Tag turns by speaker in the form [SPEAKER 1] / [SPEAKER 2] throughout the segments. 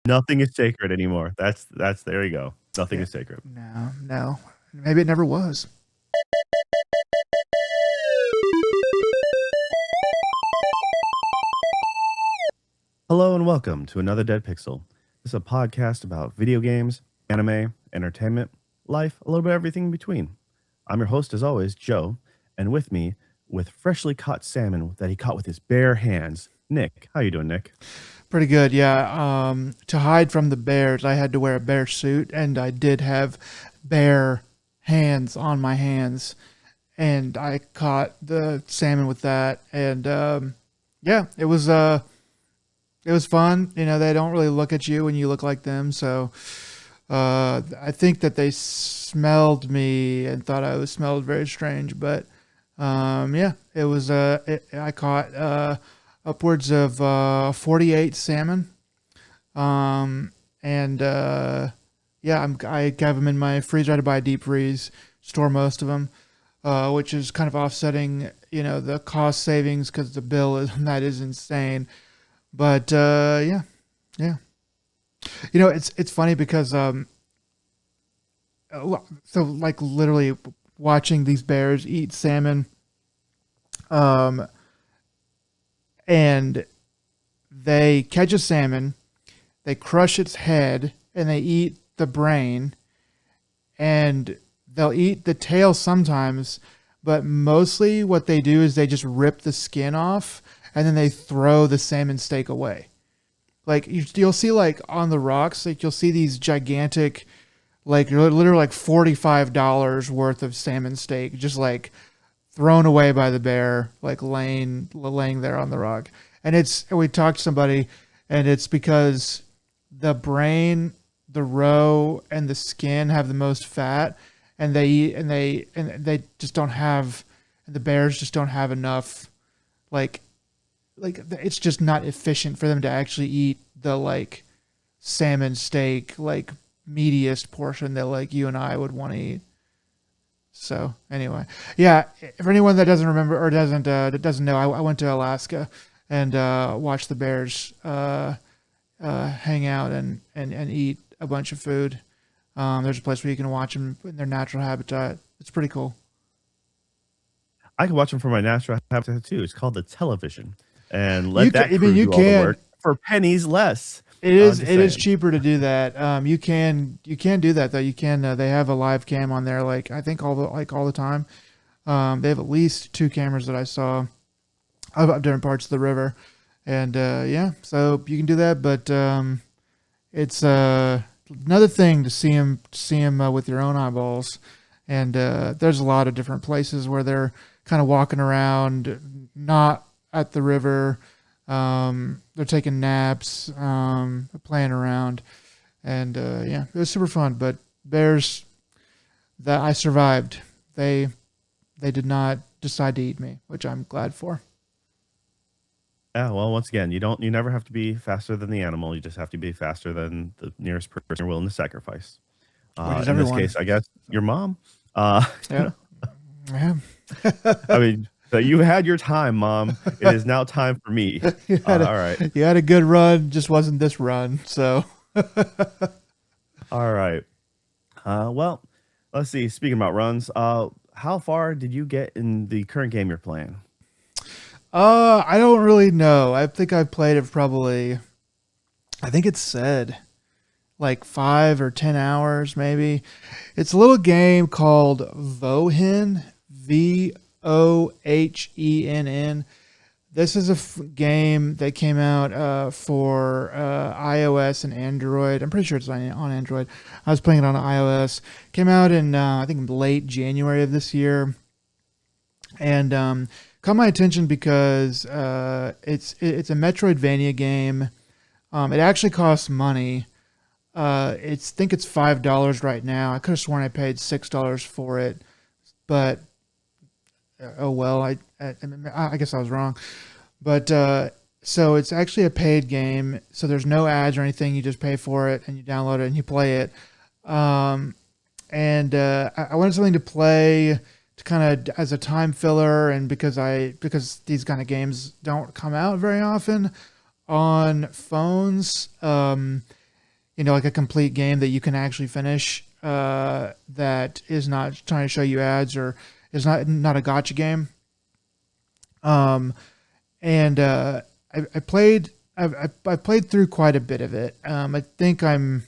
[SPEAKER 1] Nothing is sacred anymore. That's there you go. Nothing
[SPEAKER 2] Yeah.
[SPEAKER 1] is sacred.
[SPEAKER 2] No. Maybe it never was.
[SPEAKER 1] Hello and welcome to another Dead Pixel. This is a podcast about video games, anime, entertainment, life, a little bit of everything in between. I'm your host as always, Joe, and with me, with freshly caught salmon that he caught with his bare hands, Nick. How you doing, Nick?
[SPEAKER 2] Pretty good, yeah. To hide from the bears, I had to wear a bear suit, and I did have bear hands on my hands, and I caught the salmon with that, and yeah, it was fun. You know, they don't really look at you when you look like them, so I think that they smelled me and thought I was smelled very strange, but yeah, it was. I caught upwards of 48 salmon, and yeah, I have them in my freezer. I had to buy a deep freeze, store most of them, which is kind of offsetting, you know, the cost savings because the bill is that is insane. But yeah. You know, it's funny because so like literally watching these bears eat salmon, um, and they catch a salmon, they crush its head, and they eat the brain, and they'll eat the tail sometimes, but mostly what they do is they just rip the skin off and then they throw the salmon steak away. Like you'll see like on the rocks, like you'll see these gigantic, like literally like $45 worth of salmon steak just like thrown away by the bear, like laying there on the rock. And we talked to somebody, and it's because the brain, the roe, and the skin have the most fat, and they eat and they just don't have, and the bears just don't have enough, like it's just not efficient for them to actually eat the like salmon steak, like meatiest portion that like you and I would want to eat. So anyway, yeah. For anyone that doesn't remember or doesn't know, I went to Alaska and watched the bears hang out and eat a bunch of food. There's a place where you can watch them in their natural habitat. It's pretty cool.
[SPEAKER 1] I can watch them from my natural habitat too. It's called the television, and
[SPEAKER 2] You
[SPEAKER 1] let
[SPEAKER 2] can,
[SPEAKER 1] that
[SPEAKER 2] I mean,
[SPEAKER 1] crew
[SPEAKER 2] you
[SPEAKER 1] do all the
[SPEAKER 2] can.
[SPEAKER 1] work for pennies less. Just
[SPEAKER 2] It is
[SPEAKER 1] saying.
[SPEAKER 2] cheaper to do that. You can do that though. You can. They have a live cam on there. Like I think all the time. They have at least two cameras that I saw of different parts of the river, and yeah, so you can do that. But it's another thing to see them with your own eyeballs. And there's a lot of different places where they're kind of walking around, not at the river. They're taking naps, playing around, and yeah, it was super fun. But bears, that I survived. They did not decide to eat me, which I'm glad for.
[SPEAKER 1] Yeah, well, once again, you never have to be faster than the animal. You just have to be faster than the nearest person you're willing to sacrifice.
[SPEAKER 2] Which is
[SPEAKER 1] In this
[SPEAKER 2] everyone.
[SPEAKER 1] case, I guess
[SPEAKER 2] So,
[SPEAKER 1] your mom. Uh,
[SPEAKER 2] yeah, yeah.
[SPEAKER 1] I mean, so you had your time, mom. It is now time for me. All right,
[SPEAKER 2] You had a good run, just wasn't this run. So,
[SPEAKER 1] all right. Well, let's see. Speaking about runs, how far did you get in the current game you're playing?
[SPEAKER 2] I don't really know. I think I've played it probably. I think it said like 5 or 10 hours, maybe. It's a little game called Vohenn, Vohenn. This is a game that came out for iOS and Android. I'm pretty sure it's on Android. I was playing it on iOS. Came out in I think late January of this year, and caught my attention because it's a Metroidvania game. It actually costs money. Think it's $5 right now. I could have sworn I paid $6 for it, but oh well. I guess I was wrong. But so it's actually a paid game. So there's no ads or anything. You just pay for it and you download it and you play it. Um, and I wanted something to play to kind of as a time filler, and because these kind of games don't come out very often on phones. like a complete game that you can actually finish, that is not trying to show you ads or is not a gotcha game. Um, and I played I played through quite a bit of it. I think I'm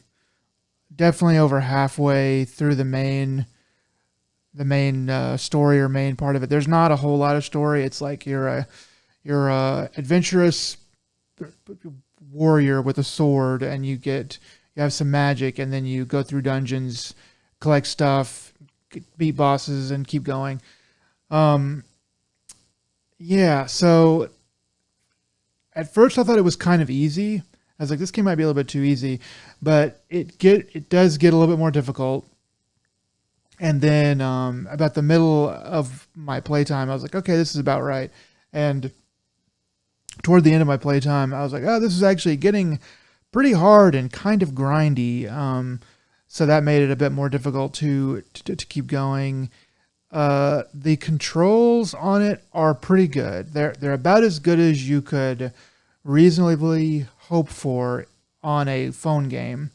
[SPEAKER 2] definitely over halfway through the main story or main part of it. There's not a whole lot of story. It's like you're a adventurous warrior with a sword, and you have some magic, and then you go through dungeons, collect stuff, beat bosses, and keep going. Um, yeah. So at first I thought it was kind of easy. I was like, this game might be a little bit too easy, but it does get a little bit more difficult. And then about the middle of my playtime, I was like, okay, this is about right. And toward the end of my playtime, I was like, oh, this is actually getting pretty hard and kind of grindy. So that made it a bit more difficult to keep going. The controls on it are pretty good. They're about as good as you could reasonably hope for on a phone game.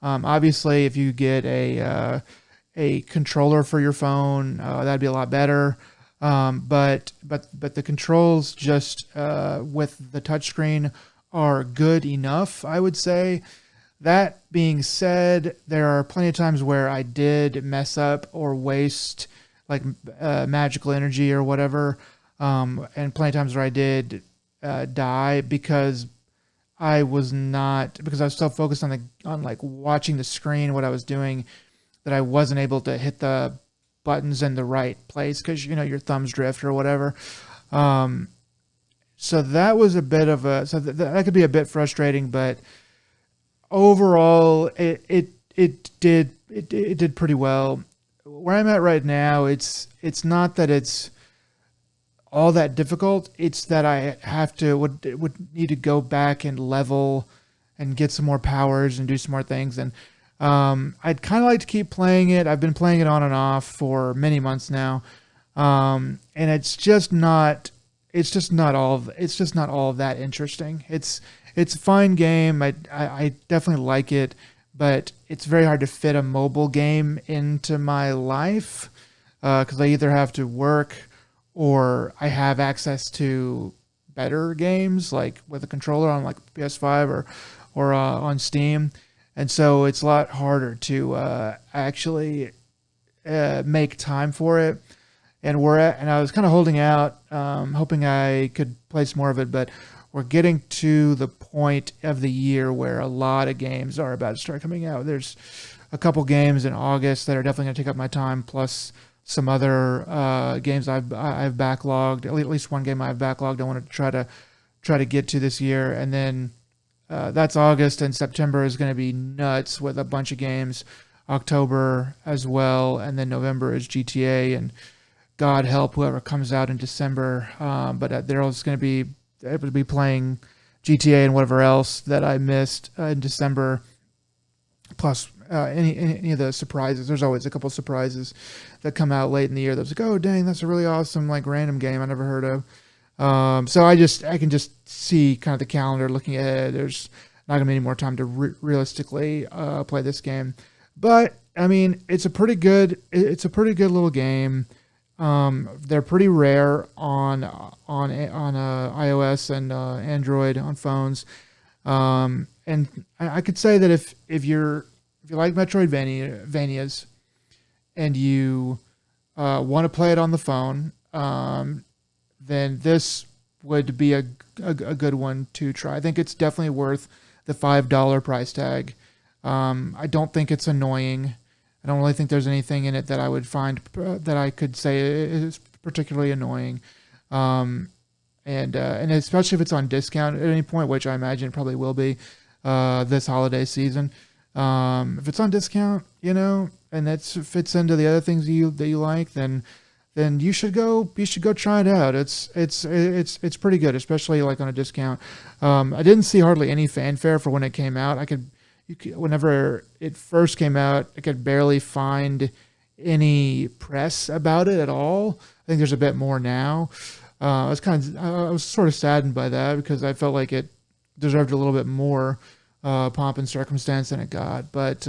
[SPEAKER 2] Obviously, if you get a controller for your phone, that'd be a lot better. But the controls just with the touchscreen are good enough, I would say. That being said, there are plenty of times where I did mess up or waste like magical energy or whatever, and plenty of times where I did die because I was so focused on like watching the screen, what I was doing, that I wasn't able to hit the buttons in the right place because your thumbs drift or whatever. Um, so that was a bit of a that could be a bit frustrating, but overall it did pretty well. Where I'm at right now, it's not that it's all that difficult. It's that I would need to go back and level and get some more powers and do some more things. And I'd kind of like to keep playing it. I've been playing it on and off for many months now, and it's just not all that interesting. It's a fine game. I definitely like it, but it's very hard to fit a mobile game into my life because I either have to work or I have access to better games like with a controller on like PS5 or on Steam, and so it's a lot harder to actually make time for it. And I was kind of holding out, hoping I could play some more of it, but we're getting to the point of the year where a lot of games are about to start coming out. There's a couple games in August that are definitely going to take up my time, plus some other games I've backlogged. At least one game I've backlogged. I want to try to get to this year, and then that's August, and September is going to be nuts with a bunch of games. October as well, and then November is GTA, and God help whoever comes out in December. But they're always going to be able to be playing GTA and whatever else that I missed in December. Plus any of the surprises. There's always a couple surprises that come out late in the year. That's like, oh dang, that's a really awesome like random game I never heard of. So I can just see kind of the calendar looking ahead. There's not gonna be any more time to realistically play this game, but I mean it's a pretty good little game. They're pretty rare on iOS and Android on phones. And I could say that if you like Metroidvanias and you want to play it on the phone, then this would be a good one to try. I think it's definitely worth the $5 price tag. I don't think it's annoying. I don't really think there's anything in it that I would find that I could say is particularly annoying. And especially if it's on discount at any point, which I imagine it probably will be this holiday season. If it's on discount, and that fits into the other things that you like, then you should go try it out. It's pretty good, especially like on a discount. I didn't see hardly any fanfare for when it came out. Whenever it first came out, I could barely find any press about it at all. I think there's a bit more now. I was sort of saddened by that because I felt like it deserved a little bit more. pomp and circumstance than it got. But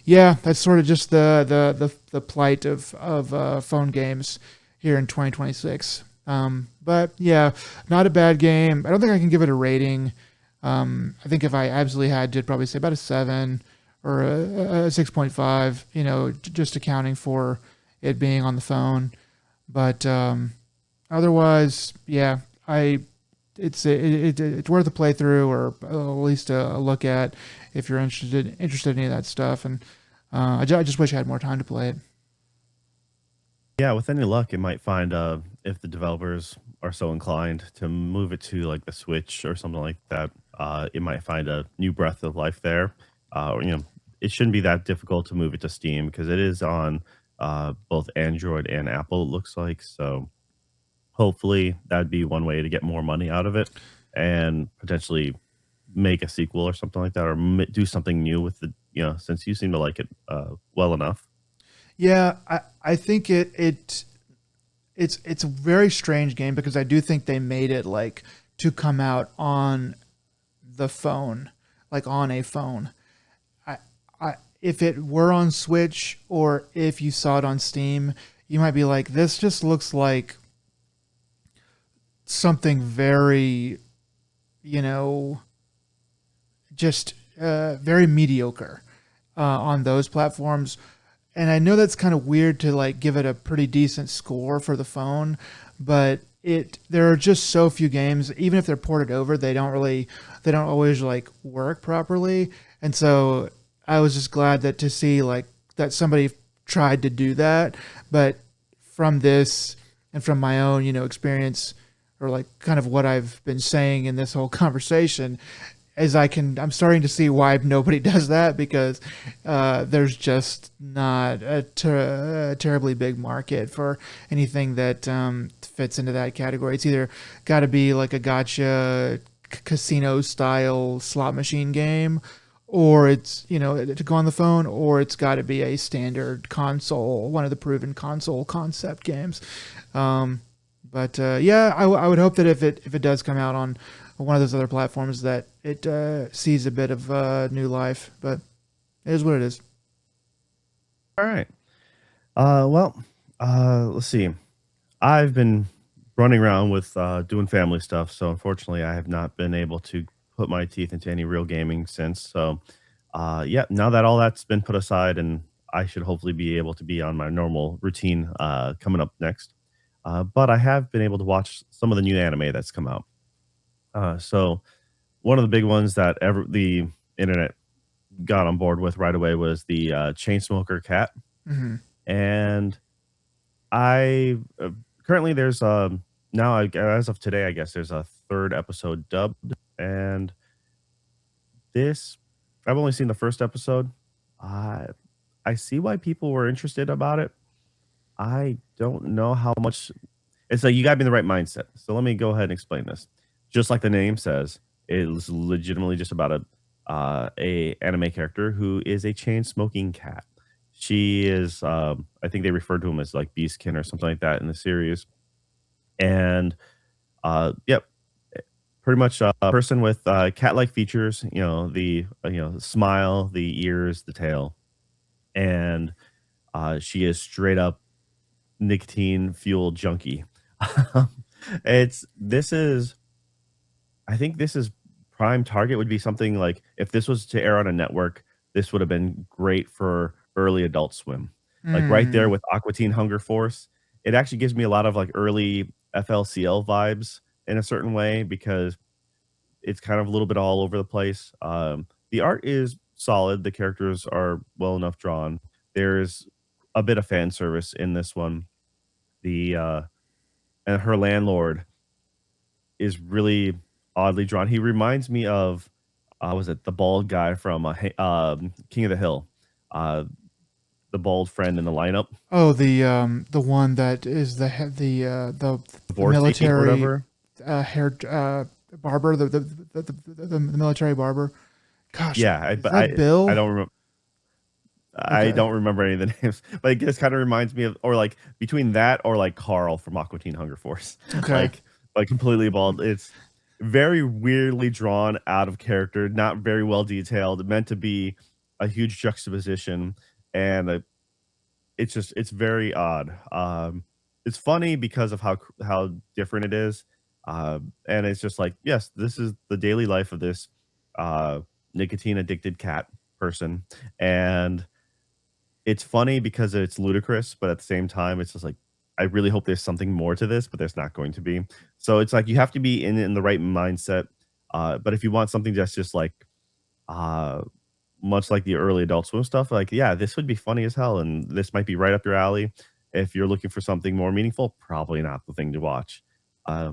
[SPEAKER 2] yeah, that's sort of just the plight of phone games here in 2026. But yeah, not a bad game. I don't think I can give it a rating. I think if I absolutely had to, I'd probably say about a 7 or a 6.5, just accounting for it being on the phone. But otherwise, yeah, it's worth a playthrough or at least a look at if you're interested in any of that stuff. And I just wish I had more time to play it.
[SPEAKER 1] Yeah, with any luck, it might find if the developers are so inclined to move it to like the Switch or something like that, it might find a new breath of life there. It shouldn't be that difficult to move it to Steam because it is on both Android and Apple. It looks like so. Hopefully, that'd be one way to get more money out of it and potentially make a sequel or something like that, or do something new with the since you seem to like it well enough.
[SPEAKER 2] Yeah, I think it's a very strange game because I do think they made it like to come out on the phone, like on a phone. I, if it were on Switch or if you saw it on Steam, you might be like, this just looks like something very, you know, just very mediocre on those platforms. And I know that's kind of weird to like give it a pretty decent score for the phone, but there are just so few games. Even if they're ported over, they don't always like work properly. And so I was just glad that to see like that somebody tried to do that. But from this and from my own experience or like kind of what I've been saying in this whole conversation, I'm starting to see why nobody does that because there's just not a terribly big market for anything that fits into that category. It's either got to be like a gotcha casino style slot machine game, or it's to go on the phone, or it's got to be a standard console, one of the proven console concept games. But yeah, I would hope that if it does come out on one of those other platforms that it sees a bit of new life. But it is what it is.
[SPEAKER 1] All right. Well, let's see. I've been running around with doing family stuff, so unfortunately, I have not been able to put my teeth into any real gaming since. So, yeah, now that all that's been put aside, and I should hopefully be able to be on my normal routine coming up next. But I have been able to watch some of the new anime that's come out. So one of the big ones that the internet got on board with right away was the Chainsmoker Cat,
[SPEAKER 2] Hmm.
[SPEAKER 1] and I currently there's now as of today, I guess there's a third episode dubbed, and this I've only seen the first episode. I I see why people were interested about it. I don't know how much it's like you gotta be in the right mindset. So let me go ahead and explain this. Just like the name says, it is legitimately just about a anime character who is a chain smoking cat. She is I think they refer to him as like Beastkin or something like that in the series. And yep, pretty much a person with cat-like features, the smile, the ears, the tail. And she is straight up nicotine fueled junkie. it's this is I think this is prime target would be something like if this was to air on a network, this would have been great for early Adult Swim. Like right there
[SPEAKER 2] Mm.
[SPEAKER 1] with Aqua Teen Hunger Force, it actually gives me a lot of like early FLCL vibes in a certain way because it's kind of a little bit all over the place. The art is solid, the characters are well enough drawn. There's a bit of fan service in this one. The and her landlord is really oddly drawn. He reminds me of was it the bald guy from King of the Hill, uh, the bald friend in the lineup,
[SPEAKER 2] Oh, the one that is the
[SPEAKER 1] Dvorsky or
[SPEAKER 2] military
[SPEAKER 1] whatever.
[SPEAKER 2] hair barber, the military barber. Gosh,
[SPEAKER 1] Yeah,
[SPEAKER 2] is that
[SPEAKER 1] I
[SPEAKER 2] Bill?
[SPEAKER 1] don't remember. I
[SPEAKER 2] Okay,
[SPEAKER 1] don't remember any of the names, but it just kind of reminds me of, or like between that or like Carl from Aqua Teen Hunger Force,
[SPEAKER 2] okay.
[SPEAKER 1] like completely bald. very weirdly drawn, out of character, not very well detailed, meant to be a huge juxtaposition, and it's very odd. It's funny because of how different it is, and it's just like, yes, this is the daily life of this uh, nicotine addicted cat person, and it's funny because it's ludicrous, but at the same time, it's just like, I really hope there's something more to this, but there's not going to be. So it's like you have to be in the right mindset. But if you want something that's just like uh, much like the early Adult Swim stuff, like, yeah, this would be funny as hell, and this might be right up your alley. If you're looking for something more meaningful, probably not the thing to watch, uh,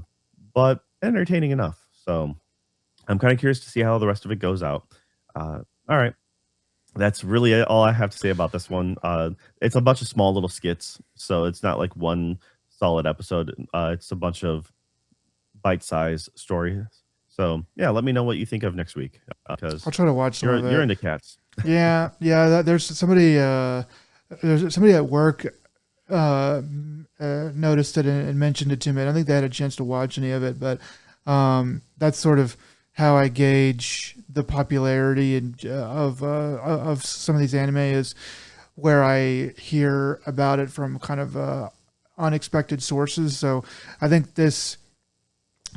[SPEAKER 1] but entertaining enough. So I'm kind of curious to see how the rest of it goes out. All right, that's really all I have to say about this one. It's a bunch of small little skits, so it's not like one solid episode. It's a bunch of bite-sized stories. So yeah, let me know what you think of next week
[SPEAKER 2] I'll
[SPEAKER 1] because
[SPEAKER 2] try to watch some of
[SPEAKER 1] you're
[SPEAKER 2] it.
[SPEAKER 1] into cats.
[SPEAKER 2] Yeah, yeah. There's somebody at work noticed it and mentioned it to me. I don't think they had a chance to watch any of it, but that's sort of how I gauge the popularity of some of these anime is where I hear about it from kind of unexpected sources. So I think this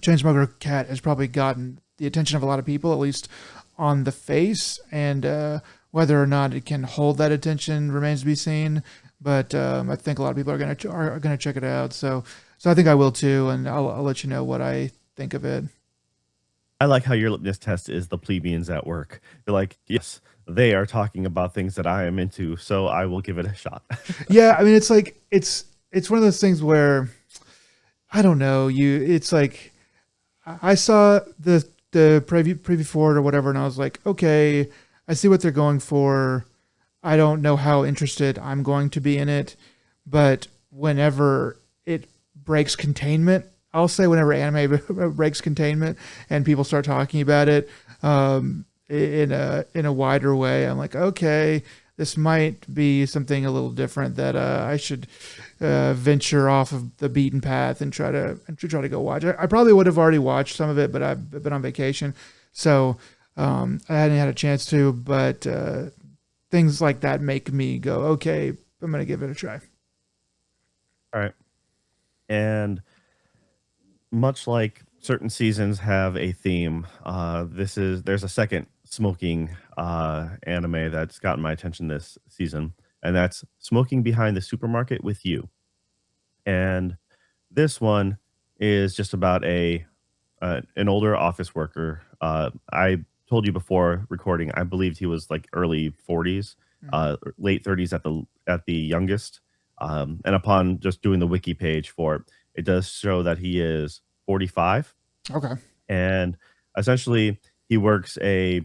[SPEAKER 2] Chainsmoker Cat has probably gotten the attention of a lot of people, at least on the face, and whether or not it can hold that attention remains to be seen. But I think a lot of people are gonna check it out. So I think I will too, and I'll let you know what I think of it.
[SPEAKER 1] I like how your litmus test is the plebeians at work. You're like, yes, they are talking about things that I am into, so I will give it a shot.
[SPEAKER 2] Yeah, I mean, it's like it's one of those things where I don't know. It's like I saw the preview for it or whatever, and I was like, okay, I see what they're going for. I don't know how interested I'm going to be in it, but whenever it breaks containment, I'll say whenever anime breaks containment and people start talking about it in a wider way, I'm like, okay, this might be something a little different that I should venture off of the beaten path and try to go watch. I probably would have already watched some of it, but I've been on vacation, so I hadn't had a chance to. But things like that make me go, okay, I'm gonna give it a try.
[SPEAKER 1] All right. And much like certain seasons have a theme, there's a second smoking anime that's gotten my attention this season, and that's Smoking Behind the Supermarket with You. And this one is just about a an older office worker. I told you before recording, I believed he was like early 40s,
[SPEAKER 2] Mm.
[SPEAKER 1] late 30s at the youngest. And upon just doing the wiki page for it, it does show that he is 45,
[SPEAKER 2] Okay.
[SPEAKER 1] and essentially he works a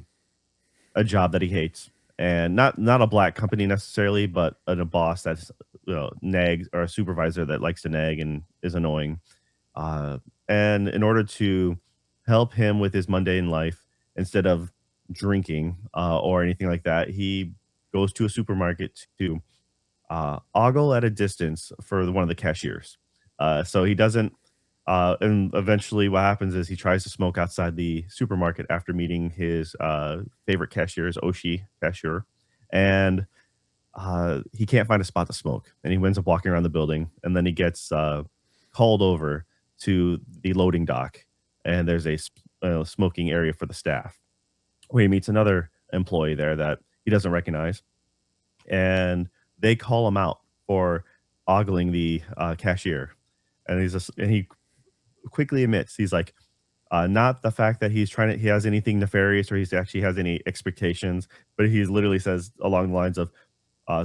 [SPEAKER 1] job that he hates, and not a black company necessarily, but a boss that's nags, or a supervisor that likes to nag and is annoying. Uh, and in order to help him with his mundane life, instead of drinking or anything like that, he goes to a supermarket to ogle at a distance for one of the cashiers. So he doesn't. And eventually, what happens is he tries to smoke outside the supermarket after meeting his favorite cashiers, Oshi cashier, and he can't find a spot to smoke, and he ends up walking around the building, and then he gets called over to the loading dock, and there's a smoking area for the staff, where he meets another employee there that he doesn't recognize, and they call him out for ogling the cashier, and he quickly admits he's like. Not the fact that he has anything nefarious or he's actually has any expectations, but he literally says along the lines of,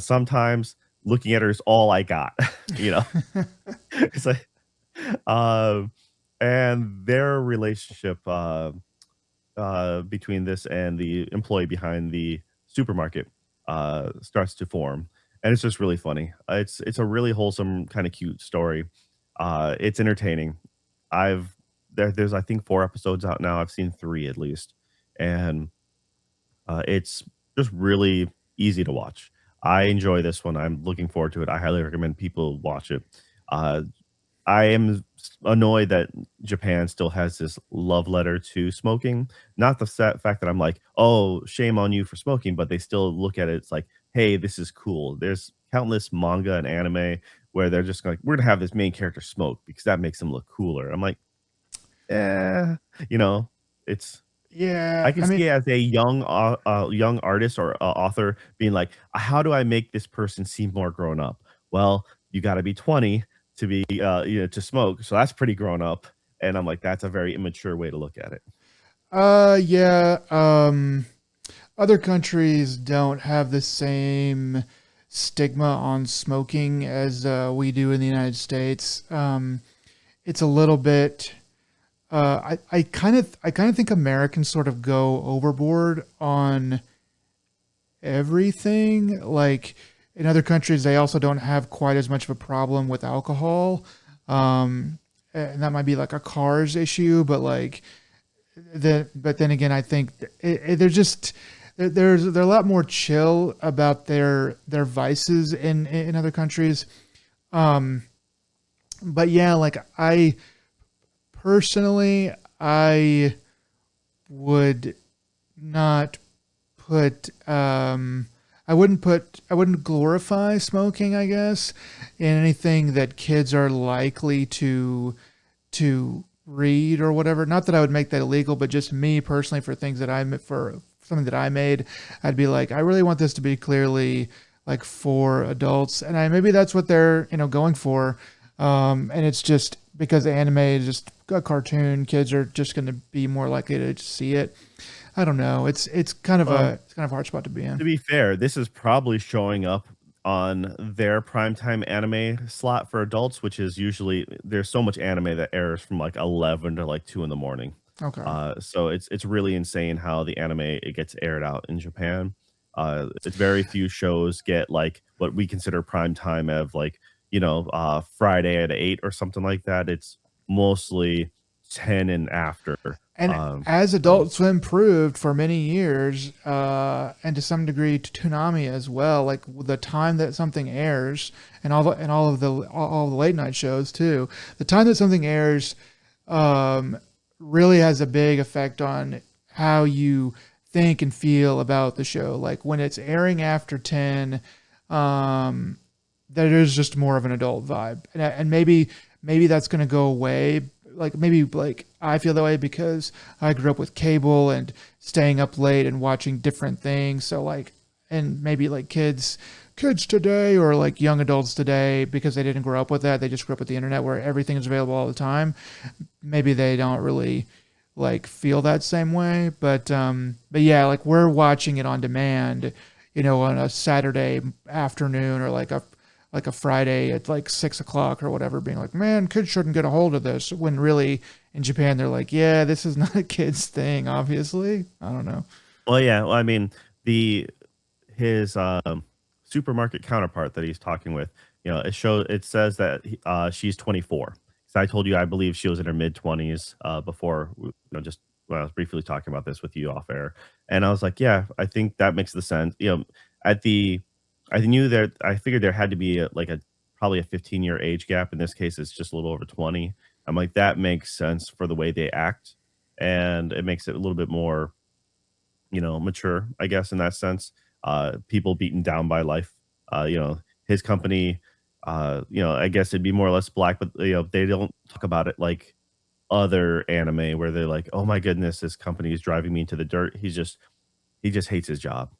[SPEAKER 1] sometimes looking at her is all I got, you know? It's like, um, and their relationship, between this and the employee behind the supermarket, starts to form, and it's just really funny. It's a really wholesome, kinda cute story. It's entertaining. There's, I think, 4 episodes out now. I've seen 3 at least, and it's just really easy to watch. I enjoy this one. I'm looking forward to it. I highly recommend people watch it. Uh, I am annoyed that Japan still has this love letter to smoking. Not the fact that I'm like, oh, shame on you for smoking, but they still look at it. It's like, hey, this is cool. There's countless manga and anime where they're just like, we're gonna have this main character smoke because that makes them look cooler. I'm like, eh, you know, it's
[SPEAKER 2] Yeah,
[SPEAKER 1] I can
[SPEAKER 2] I
[SPEAKER 1] see
[SPEAKER 2] mean,
[SPEAKER 1] it as a young artist or author being like, "How do I make this person seem more grown up?" Well, you gotta be 20 to be, to smoke, so that's pretty grown up, and I'm like, "That's a very immature way to look at it."
[SPEAKER 2] yeah, other countries don't have the same stigma on smoking as we do in the United States. It's a little bit. I kind of think Americans sort of go overboard on everything. Like in other countries, they also don't have quite as much of a problem with alcohol, and that might be like a cars issue. But like but then again, I think they're just they're a lot more chill about their vices in other countries. Um, but yeah, like I personally, I would not put I wouldn't glorify smoking, I guess, in anything that kids are likely to read or whatever. Not that I would make that illegal, but just me personally, for things that for something that I made, I'd be like, I really want this to be clearly like for adults, and I maybe that's what they're going for. And it's just because anime is just a cartoon, kids are just going to be more likely to see it. I don't know.
[SPEAKER 1] Well,
[SPEAKER 2] It's kind of a hard spot to be in.
[SPEAKER 1] to be fair, this is probably showing up on their primetime anime slot for adults, which is usually there's so much anime that airs from, like, 11 to, like, 2 in the morning.
[SPEAKER 2] Okay.
[SPEAKER 1] So it's really insane how the anime it gets aired out in Japan. It's very few shows get like what we consider prime time of like Friday at 8 or something like that. It's mostly 10 and after.
[SPEAKER 2] And
[SPEAKER 1] Um,
[SPEAKER 2] as
[SPEAKER 1] so
[SPEAKER 2] Adult Swim proved for many years, and to some degree to Toonami as well, like the time that something airs, and all the late night shows too, the time that something airs, um, really has a big effect on how you think and feel about the show. Like when it's airing after 10, um, there is just more of an adult vibe, and maybe that's going to go away. Like maybe like I feel that way because I grew up with cable and staying up late and watching different things. So like, and maybe like kids today or like young adults today, because they didn't grow up with that, they just grew up with the internet where everything is available all the time. Maybe they don't really like feel that same way. But yeah, like we're watching it on demand, on a Saturday afternoon or like a Friday at like 6 o'clock or whatever, being like, man, kids shouldn't get a hold of this. When really in Japan they're like, yeah, this is not a kid's thing. Obviously, I don't know.
[SPEAKER 1] well, yeah, well, I mean the his supermarket counterpart that he's talking with, it says that she's 24. So I told you I believe she was in her mid 20s before, just when I was briefly talking about this with you off air, and I was like, yeah, I think that makes the sense. At the I figured there had to be a probably a 15-year age gap. In this case, it's just a little over 20. I'm like that makes sense for the way they act, and it makes it a little bit more mature, I guess, in that sense. People beaten down by life. His company, I guess it'd be more or less black, but they don't talk about it like other anime where they're like, oh my goodness, this company is driving me into the dirt. He just hates his job.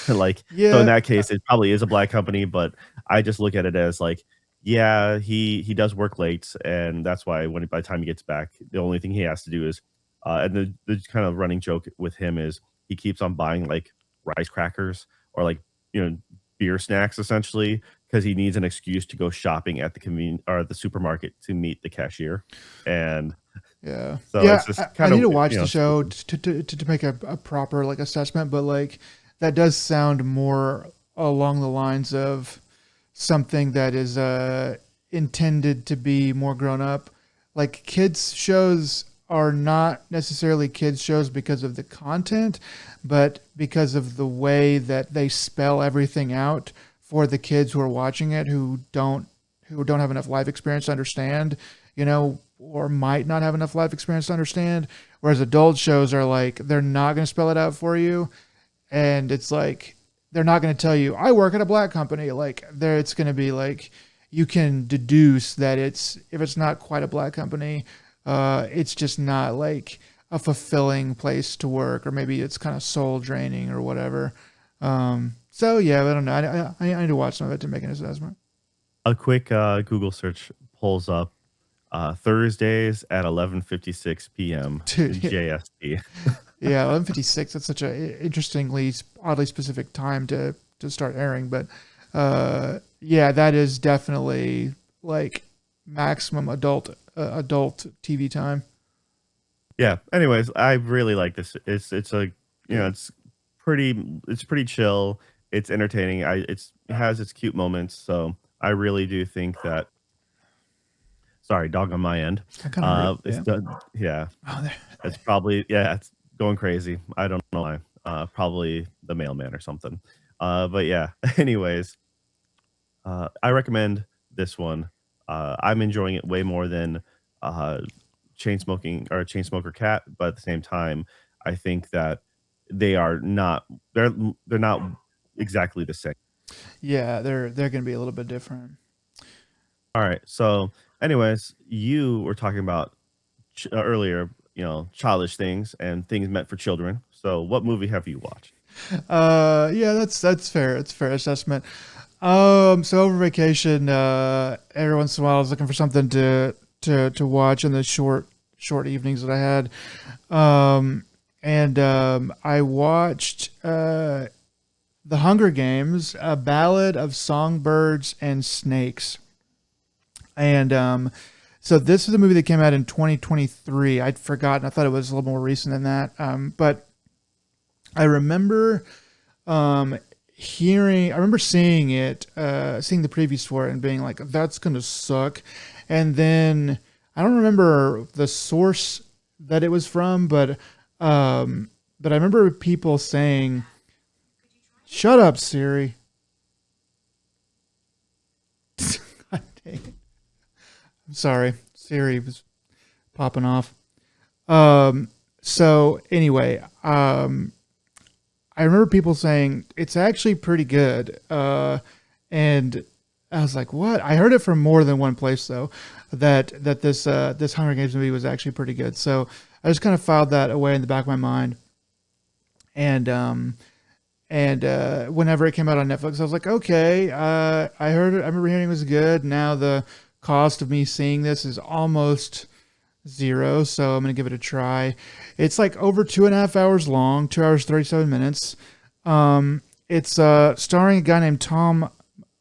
[SPEAKER 1] Like, so in
[SPEAKER 2] Yeah,
[SPEAKER 1] that case, it probably is a black company, but I just look at it as like, yeah, he does work late, and that's why by the time he gets back, the only thing he has to do is, and the kind of running joke with him is he keeps on buying like rice crackers or like you know beer snacks essentially because he needs an excuse to go shopping at the the supermarket to meet the cashier, and
[SPEAKER 2] yeah,
[SPEAKER 1] so
[SPEAKER 2] yeah.
[SPEAKER 1] it's just
[SPEAKER 2] I
[SPEAKER 1] kind
[SPEAKER 2] need
[SPEAKER 1] of
[SPEAKER 2] to watch the show
[SPEAKER 1] spooky.
[SPEAKER 2] to make a proper like assessment, but like that does sound more along the lines of something that is intended to be more grown up. Like kids shows are not necessarily kids shows because of the content, but because of the way that they spell everything out for the kids who are watching it who don't have enough life experience to understand, or might not have enough life experience to understand. Whereas adult shows are like, they're not going to spell it out for you. And it's like, they're not going to tell you, I work at a black company. Like, it's going to be like, you can deduce that if it's not quite a black company, it's just not like a fulfilling place to work, or maybe it's kind of soul draining or whatever. So yeah, I don't know. I need to watch some of it to make an assessment.
[SPEAKER 1] A quick Google search pulls up Thursdays at 11:56 p.m.
[SPEAKER 2] Dude, yeah,
[SPEAKER 1] JST.
[SPEAKER 2] yeah, 11:56. That's such a interestingly, oddly specific time to start airing. But yeah, that is definitely like maximum adult TV time.
[SPEAKER 1] Yeah. Anyways, I really like this. It's a it's pretty chill. It's entertaining. It has its cute moments. So I really do think that. Sorry, dog on my end.
[SPEAKER 2] I kind of heard it.
[SPEAKER 1] It's
[SPEAKER 2] Yeah.
[SPEAKER 1] done. Yeah,
[SPEAKER 2] Oh, there.
[SPEAKER 1] it's probably it's going crazy. I don't know why. Probably the mailman or something. But yeah. Anyways, I recommend this one. I'm enjoying it way more than uh, Chainsmoker Cat, but at the same time, I think that they're not exactly the same.
[SPEAKER 2] Yeah, they're going to be a little bit different.
[SPEAKER 1] All right. So, anyways, you were talking about earlier, childish things and things meant for children. So, what movie have you watched?
[SPEAKER 2] Yeah, that's fair. It's a fair assessment. So over vacation, every once in a while, I was looking for something to watch in the short evenings that I had. And I watched The Hunger Games, a ballad of songbirds and snakes. And so this is a movie that came out in 2023. I'd forgotten. I thought it was a little more recent than that. But I remember I remember seeing it, seeing the previews for it and being like, that's going to suck. And then I don't remember the source that it was from, but I remember people saying, shut up, Siri. God dang it. I'm sorry. Siri was popping off. So anyway, I remember people saying it's actually pretty good. And I was like, what? I heard it from more than one place though, that this Hunger Games movie was actually pretty good. So I just kind of filed that away in the back of my mind. And whenever it came out on Netflix, I was like, okay, I heard it. I remember hearing it was good. Now the cost of me seeing this is almost zero, so I'm gonna give it a try. It's like over 2.5 hours long, 2 hours 37 minutes. It's starring a guy named Tom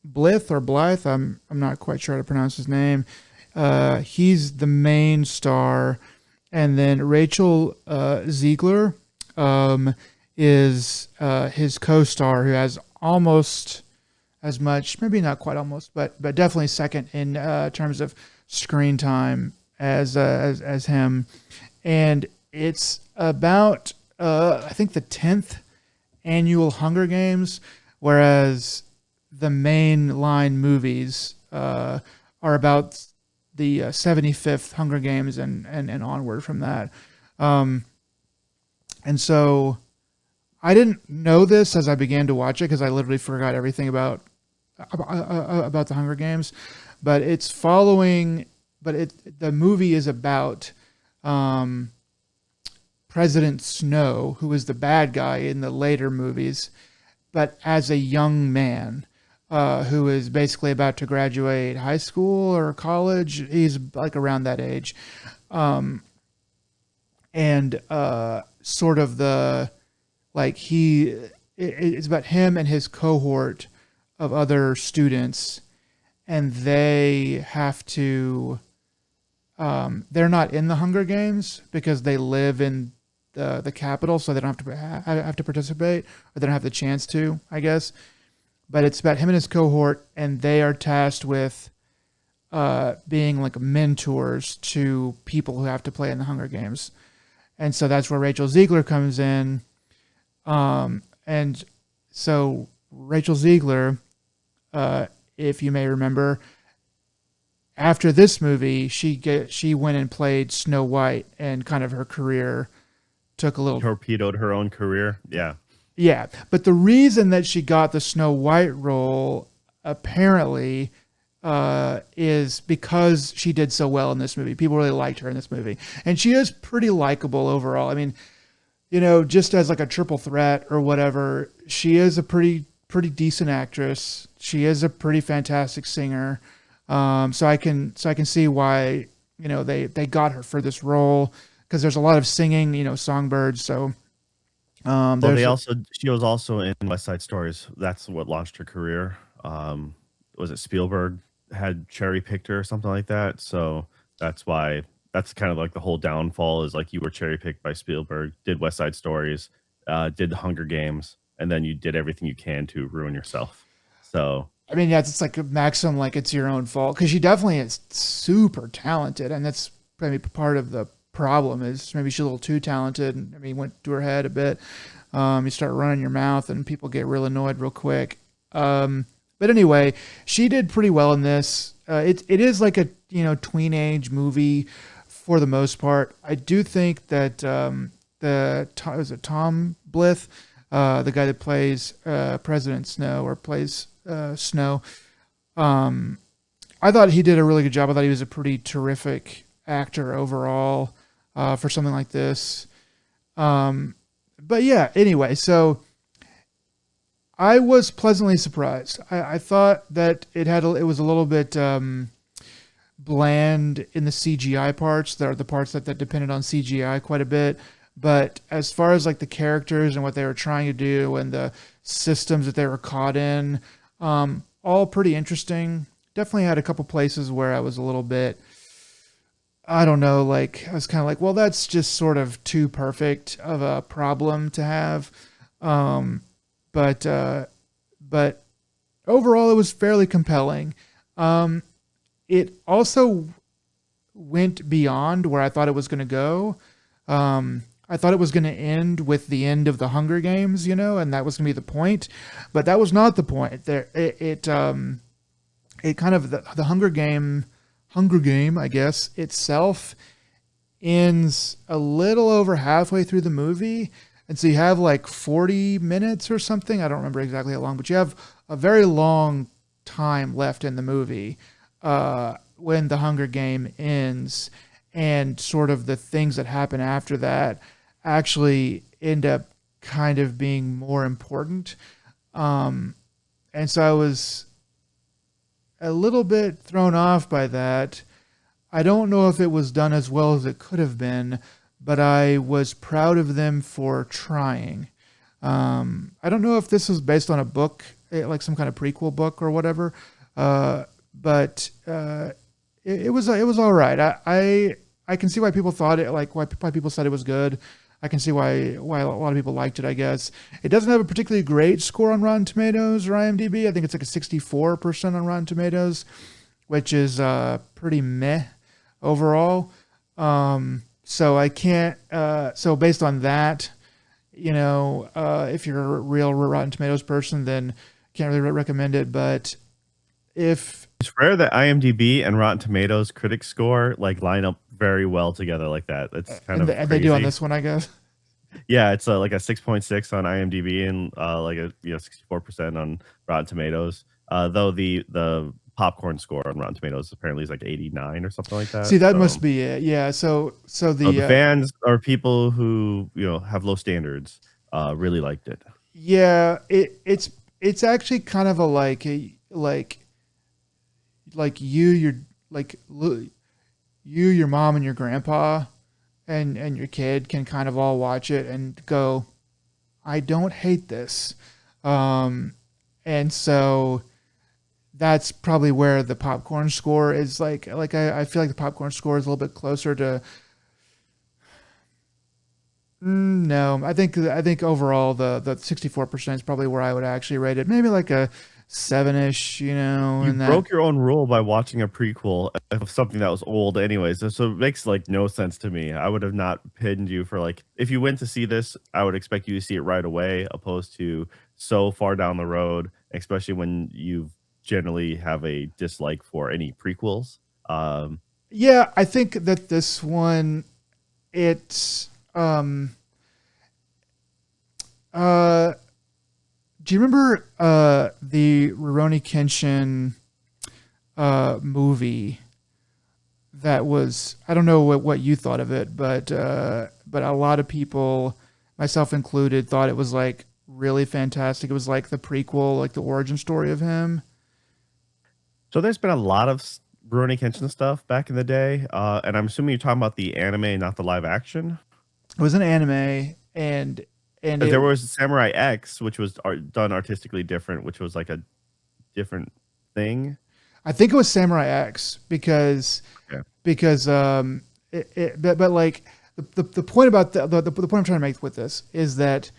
[SPEAKER 2] Blythe or Blythe. I'm not quite sure how to pronounce his name. He's the main star, and then Rachel Ziegler is his co-star, who has almost as much, maybe not quite almost, but definitely second in terms of screen time as him. And it's about I think the 10th annual Hunger Games, whereas the mainline movies are about the 75th Hunger Games and onward from that. And so I didn't know this as I began to watch it, because I literally forgot everything about the Hunger Games. But it's following. The movie is about President Snow, who is the bad guy in the later movies, but as a young man who is basically about to graduate high school or college. He's like around that age. And sort of it's about him and his cohort of other students, and they have to they're not in the Hunger Games because they live in the capital, so they don't have to participate, or they don't have the chance to, I guess. But it's about him and his cohort, and they are tasked with being like mentors to people who have to play in the Hunger Games. And so that's where Rachel Ziegler comes in. And so Rachel Ziegler, if you may remember, after this movie, she went and played Snow White, and kind of her career took a little.
[SPEAKER 1] Torpedoed her own career. Yeah.
[SPEAKER 2] Yeah, but the reason that she got the Snow White role apparently is because she did so well in this movie. People really liked her in this movie, and she is pretty likable overall. I mean, just as like a triple threat or whatever, she is a pretty decent actress. She is a pretty fantastic singer. So I can see why they got her for this role, because there's a lot of singing. Songbirds. So
[SPEAKER 1] Well,
[SPEAKER 2] there's
[SPEAKER 1] she was also in West Side Stories. That's what launched her career. Was it Spielberg had cherry picked her or something like that? So that's why that's kind of like the whole downfall is like you were cherry picked by Spielberg, did West Side Stories, did the Hunger Games, and then you did everything you can to ruin yourself. So
[SPEAKER 2] I mean, yeah, it's like a maxim, like it's your own fault, because she definitely is super talented, and that's maybe part of the problem is maybe she's a little too talented, and I mean, went to her head a bit. You start running your mouth, and people get real annoyed real quick. But anyway, she did pretty well in this. It is like a tween age movie for the most part. I do think that is it Tom Blyth, the guy that plays President Snow, or plays Snow. I thought he did a really good job. I thought he was a pretty terrific actor overall for something like this. But yeah, anyway, so I was pleasantly surprised. I thought that it was a little bit bland in the CGI parts. There are the parts that depended on CGI quite a bit. But as far as like the characters and what they were trying to do and the systems that they were caught in, all pretty interesting. Definitely had a couple places where I was a little bit, I don't know, like I was kind of like, well, that's just sort of too perfect of a problem to have. But overall, it was fairly compelling. It also went beyond where I thought it was going to go. I thought it was going to end with the end of the Hunger Games, and that was going to be the point, but that was not the point. It kind of the Hunger Game, I guess, itself ends a little over halfway through the movie. And so you have like 40 minutes or something. I don't remember exactly how long, but you have a very long time left in the movie when the Hunger Game ends, and sort of the things that happen after that actually end up kind of being more important. And so I was a little bit thrown off by that. I don't know if it was done as well as it could have been, but I was proud of them for trying. I don't know if this was based on a book, like some kind of prequel book or whatever, but it was all right. I can see why people thought it, like why people said it was good. I can see why a lot of people liked it, I guess. It doesn't have a particularly great score on Rotten Tomatoes or IMDb. I think it's like a 64% on Rotten Tomatoes, which is pretty meh overall. So I can't. So based on that, if you're a real Rotten Tomatoes person, then can't really recommend it. But if
[SPEAKER 1] it's rare that IMDb and Rotten Tomatoes critic score like line up very well together like that. It's kind of
[SPEAKER 2] and
[SPEAKER 1] crazy.
[SPEAKER 2] they do on this one, I guess.
[SPEAKER 1] Yeah, it's like a 6.6 on IMDb and like a 64% on Rotten Tomatoes. Though the popcorn score on Rotten Tomatoes apparently is like 89 or something like that.
[SPEAKER 2] See, that must be it. Yeah. So the
[SPEAKER 1] fans or people who have low standards really liked it.
[SPEAKER 2] yeah, it's actually kind of a like your mom and your grandpa and your kid can kind of all watch it and go, I don't hate this. And so that's probably where the popcorn score is I feel like the popcorn score is a little bit closer to no, I think overall the 64% is probably where I would actually rate it. Maybe like a 7-ish,
[SPEAKER 1] You
[SPEAKER 2] and
[SPEAKER 1] broke your own rule by watching a prequel of something that was old anyways. So it makes like no sense to me. I would have not pinned you for like if you went to see this, I would expect you to see it right away, opposed to so far down the road, especially when you generally have a dislike for any prequels.
[SPEAKER 2] Yeah, I think that this one, it's uh do you remember the Rurouni Kenshin movie that was, I don't know what you thought of it, but a lot of people, myself included, thought it was like really fantastic. It was like the prequel, like the origin story of him.
[SPEAKER 1] So there's been a lot of Rurouni Kenshin stuff back in the day, and I'm assuming you're talking about the anime, not the live action.
[SPEAKER 2] It was an anime, and
[SPEAKER 1] 'Cause
[SPEAKER 2] it,
[SPEAKER 1] there was Samurai X, which was done artistically different, which was like a different thing.
[SPEAKER 2] I think it was Samurai X
[SPEAKER 1] Okay.
[SPEAKER 2] because but like the point about the point I'm trying to make with this is that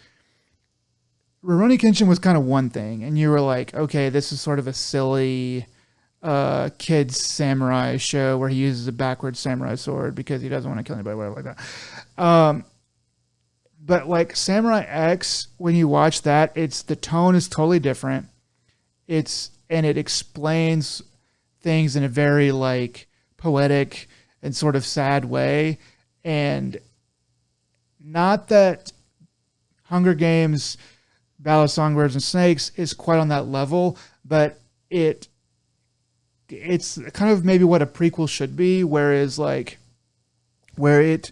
[SPEAKER 2] Rurouni Kenshin was kind of one thing, and you were like, okay, this is sort of a silly kids samurai show where he uses a backwards samurai sword because he doesn't want to kill anybody, whatever like that. But like Samurai X, when you watch that, it's the tone is totally different. It explains things in a very like poetic and sort of sad way, and not that Hunger Games, Ballad of Songbirds and Snakes is quite on that level, but it's kind of maybe what a prequel should be, whereas like where it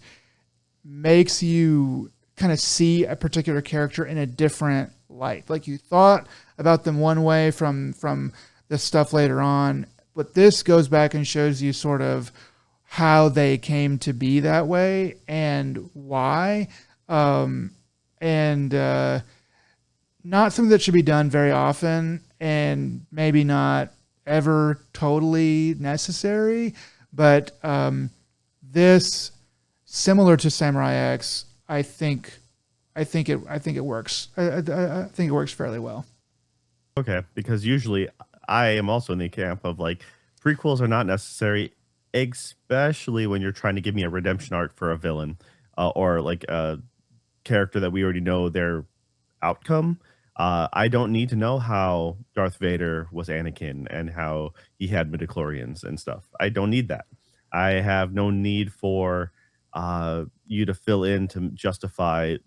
[SPEAKER 2] makes you kind of see a particular character in a different light. Like you thought about them one way from the stuff later on, but this goes back and shows you sort of how they came to be that way and why. And Not something that should be done very often, and maybe not ever totally necessary. But this, similar to Samurai X, I think it works. I think it works fairly well.
[SPEAKER 1] Okay, because usually I am also in the camp of like prequels are not necessary, especially when you're trying to give me a redemption arc for a villain, or like a character that we already know their outcome. I don't need to know how Darth Vader was Anakin and how he had midichlorians and stuff. I don't need that. I have no need for you to fill in to justify,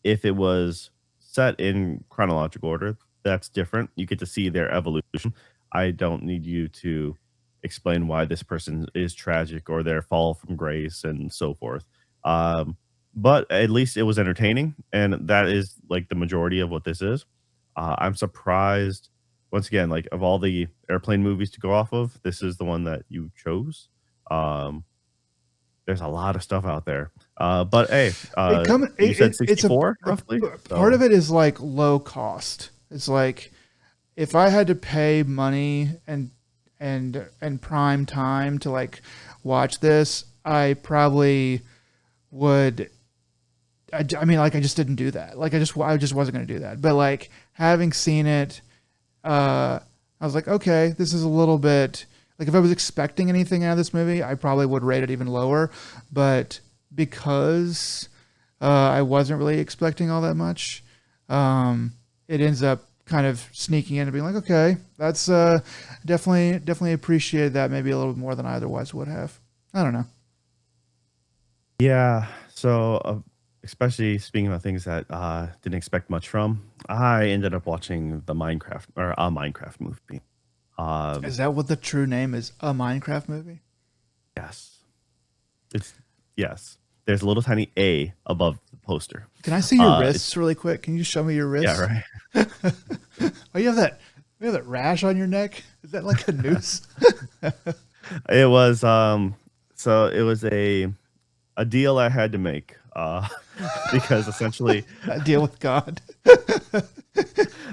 [SPEAKER 1] if it was set in chronological order, that's different. You get to see their evolution. I don't need you to explain why this person is tragic or their fall from grace and so forth. Um, but at least it was entertaining, and that is like the majority of what this is. I'm surprised, once again, like of all the airplane movies to go off of, this is the one that you chose. Um, there's a lot of stuff out there. But hey, you said
[SPEAKER 2] It's
[SPEAKER 1] 64 roughly?
[SPEAKER 2] part of
[SPEAKER 1] So
[SPEAKER 2] it is like low cost. It's like if I had to pay money and prime time to like watch this, I probably would. I mean, like I just didn't do that. Like I just wasn't going to do that. But like having seen it, I was like, okay, this is a little bit like if I was expecting anything out of this movie, I probably would rate it even lower. But because I wasn't really expecting all that much, it ends up kind of sneaking in and being like, okay, that's definitely appreciated that maybe a little bit more than I otherwise would have. I don't know.
[SPEAKER 1] yeah, so especially speaking of things that didn't expect much from, I ended up watching the Minecraft or a Minecraft movie.
[SPEAKER 2] Is
[SPEAKER 1] Um,
[SPEAKER 2] that what the true name is? A Minecraft movie?
[SPEAKER 1] yes, it's yes. There's a little tiny A above the poster.
[SPEAKER 2] Can I see your
[SPEAKER 1] It's
[SPEAKER 2] wrists really quick? Can you show me your
[SPEAKER 1] yeah,
[SPEAKER 2] wrists?
[SPEAKER 1] right.
[SPEAKER 2] Oh, you have that rash on your neck? Is that like a noose?
[SPEAKER 1] It was so it was a deal I had to make because essentially
[SPEAKER 2] I deal with God.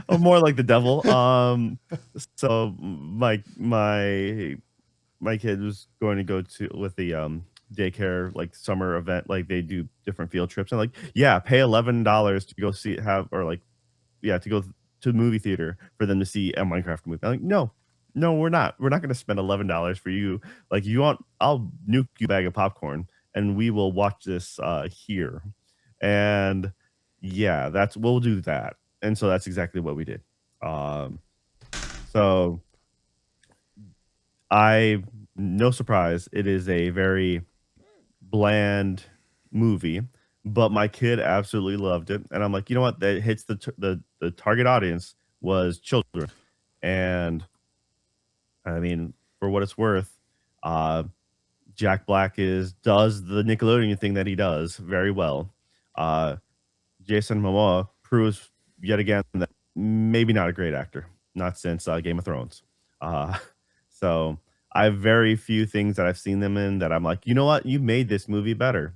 [SPEAKER 1] more like the devil. So my kid was going to go to with the daycare like summer event, like they do different field trips and like yeah, pay $11 to go see have or like yeah, to go to the movie theater for them to see a Minecraft movie. I'm like, no, no, we're not. We're not going to spend $11 for you. Like, you want? I'll nuke you a bag of popcorn, and we will watch this here. And yeah, that's we'll do that. And so that's exactly what we did. Um, so I no surprise, it is a very bland movie, but my kid absolutely loved it, and I'm like, "You know what? That hits the target audience was children." And, I mean, for what it's worth, uh, Jack Black does the Nickelodeon thing that he does very well. Uh, Jason Momoa proves yet again that maybe not a great actor, not since, Game of Thrones. Uh, so I have very few things that I've seen them in that I'm like, "You know what? You made this movie better."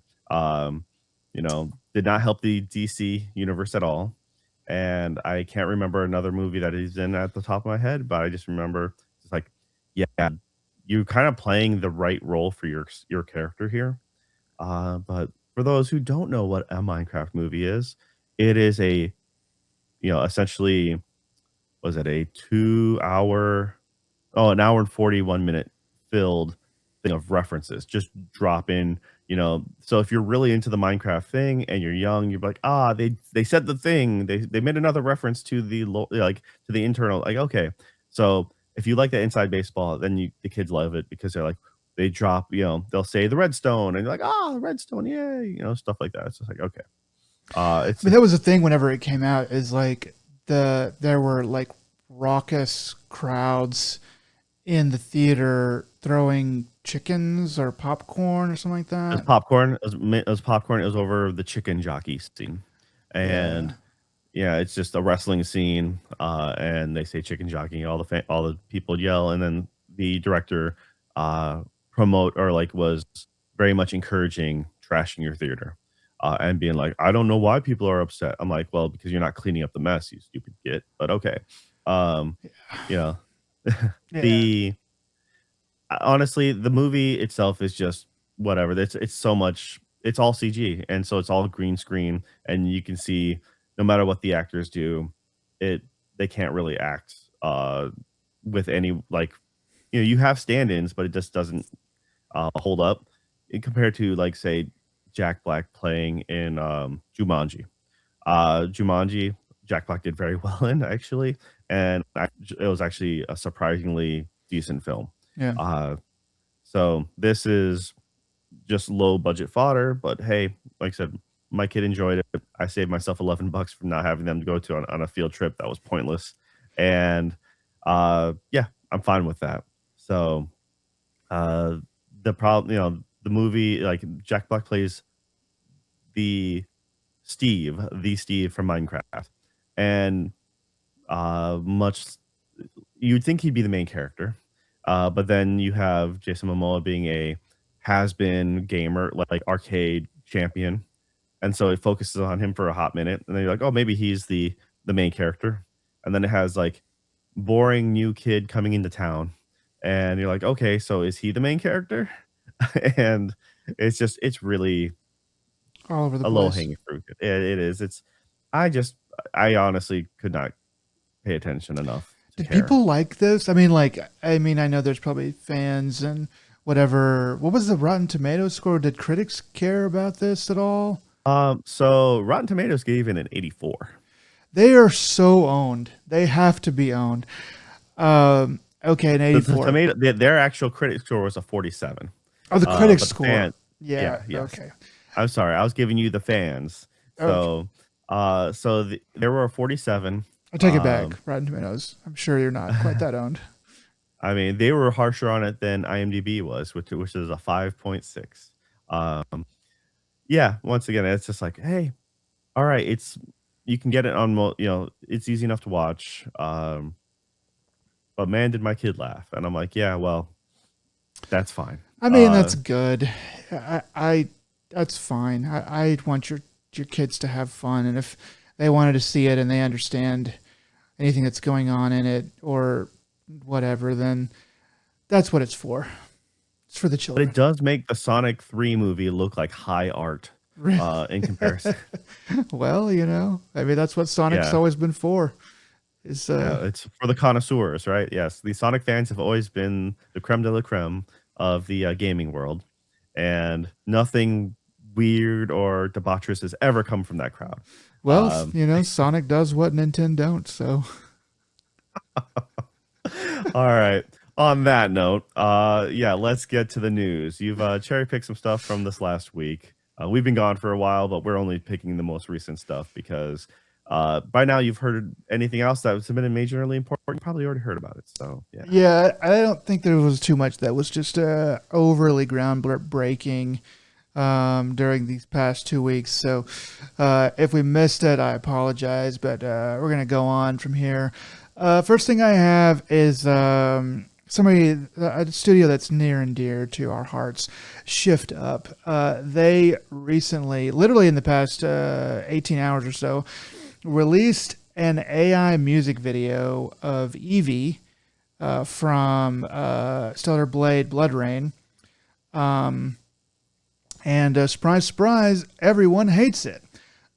[SPEAKER 1] Did not help the DC universe at all, and I can't remember another movie that he's in at the top of my head, but I just remember it's like, yeah, you're kinda playing the right role for your character here. But for those who don't know what a Minecraft movie is, it is essentially, was it a 2 hour, an hour and 41-minute filled thing of references, just drop in, so if you're really into the Minecraft thing and you're young, you're like, they said the thing, they made another reference to to the internal, like, okay. So if you like that inside baseball, then the kids love it because they're like, they drop, they'll say the redstone and you're like, the redstone, yay, stuff like that. It's just like, okay. It's
[SPEAKER 2] I mean, that was the thing whenever it came out is like there were like raucous crowds in the theater throwing chickens or popcorn or something like
[SPEAKER 1] It was
[SPEAKER 2] that.
[SPEAKER 1] popcorn. It was popcorn. It was over the chicken jockey scene,
[SPEAKER 2] Yeah.
[SPEAKER 1] and yeah, it's just a wrestling scene, and they say chicken jockey. All the people yell, and then the director uh, was very much encouraging trashing your theater, and being like, I don't know why people are upset. I'm like, well, because you're not cleaning up the mess, you stupid git. But okay, um, you know,
[SPEAKER 2] Yeah.
[SPEAKER 1] the honestly, the movie itself is just whatever. It's so much. It's all CG, and so it's all green screen, and you can see no matter what the actors do, it they can't really act with any like you have stand-ins, but it just doesn't hold up compared to like say Jack Black playing in Jumanji. Jumanji, Jack Black did very well in actually, and it was actually a surprisingly decent film.
[SPEAKER 2] Yeah.
[SPEAKER 1] Uh, so this is just low budget fodder, but hey, like I said, my kid enjoyed it. I saved myself $11 from not having them to go to on a field trip that was pointless, and yeah, I'm fine with that. So uh, the problem, the movie, like Jack Black plays the the Steve from Minecraft, and much you'd think he'd be the main character, but then you have Jason Momoa being a has-been gamer, like arcade champion, and so it focuses on him for a hot minute, and then you're like, oh, maybe he's the main character, and then it has like boring new kid coming into town, and you're like, okay, so is he the main character? And it's really
[SPEAKER 2] All over the
[SPEAKER 1] a low
[SPEAKER 2] place.
[SPEAKER 1] hanging fruit. It is. I just I honestly could not pay attention enough to
[SPEAKER 2] Did
[SPEAKER 1] care.
[SPEAKER 2] people like this? I mean, I know there's probably fans and whatever. What was the Rotten Tomatoes score? Did critics care about this at all?
[SPEAKER 1] So Rotten Tomatoes gave it an 84.
[SPEAKER 2] They are so owned. They have to be owned. Okay, an
[SPEAKER 1] The
[SPEAKER 2] 84.
[SPEAKER 1] tomato their actual critic score was a 47.
[SPEAKER 2] Oh, the critics
[SPEAKER 1] But the
[SPEAKER 2] score.
[SPEAKER 1] fan
[SPEAKER 2] Yeah.
[SPEAKER 1] yeah, yes.
[SPEAKER 2] Okay.
[SPEAKER 1] I'm sorry, I was giving you the fans.
[SPEAKER 2] Okay.
[SPEAKER 1] There were a 47.
[SPEAKER 2] I take it back. Rotten Tomatoes. I'm sure you're not quite that owned.
[SPEAKER 1] I mean, they were harsher on it than IMDb was, which is a 5.6. Um, yeah, once again, it's just like, hey, all right, you can get it on it's easy enough to watch. But man, did my kid laugh. And I'm like, yeah, well, that's fine.
[SPEAKER 2] I mean, that's good. I that's fine. I want your kids to have fun, and if they wanted to see it and they understand anything that's going on in it or whatever, then that's what it's for. It's for the
[SPEAKER 1] But
[SPEAKER 2] children.
[SPEAKER 1] it does make the Sonic 3 movie look like high art in comparison.
[SPEAKER 2] Well, I mean, that's what Sonic's
[SPEAKER 1] Yeah.
[SPEAKER 2] always been for. Is
[SPEAKER 1] Yeah, it's for the connoisseurs, right? Yes, the Sonic fans have always been the creme de la creme of the gaming world, and nothing weird or debaucherous has ever come from that crowd.
[SPEAKER 2] well,
[SPEAKER 1] Um,
[SPEAKER 2] Sonic does what Nintendo don't. So
[SPEAKER 1] all right. On that note, yeah, let's get to the news. You've cherry picked some stuff from this last week. We've been gone for a while, but we're only picking the most recent stuff because by now you've heard anything else that was been majorly important. You probably already heard about it. So yeah,
[SPEAKER 2] Yeah, I don't think there was too much that was just overly groundbreaking during these past 2 weeks. So if we missed it, I apologize, but we're going to go on from here. First thing I have is a studio that's near and dear to our hearts, ShiftUp. They recently, literally in the past 18 hours or so, released an AI music video of Eevee from Stellar Blade Blood Rain. Um, and surprise, surprise, everyone hates it.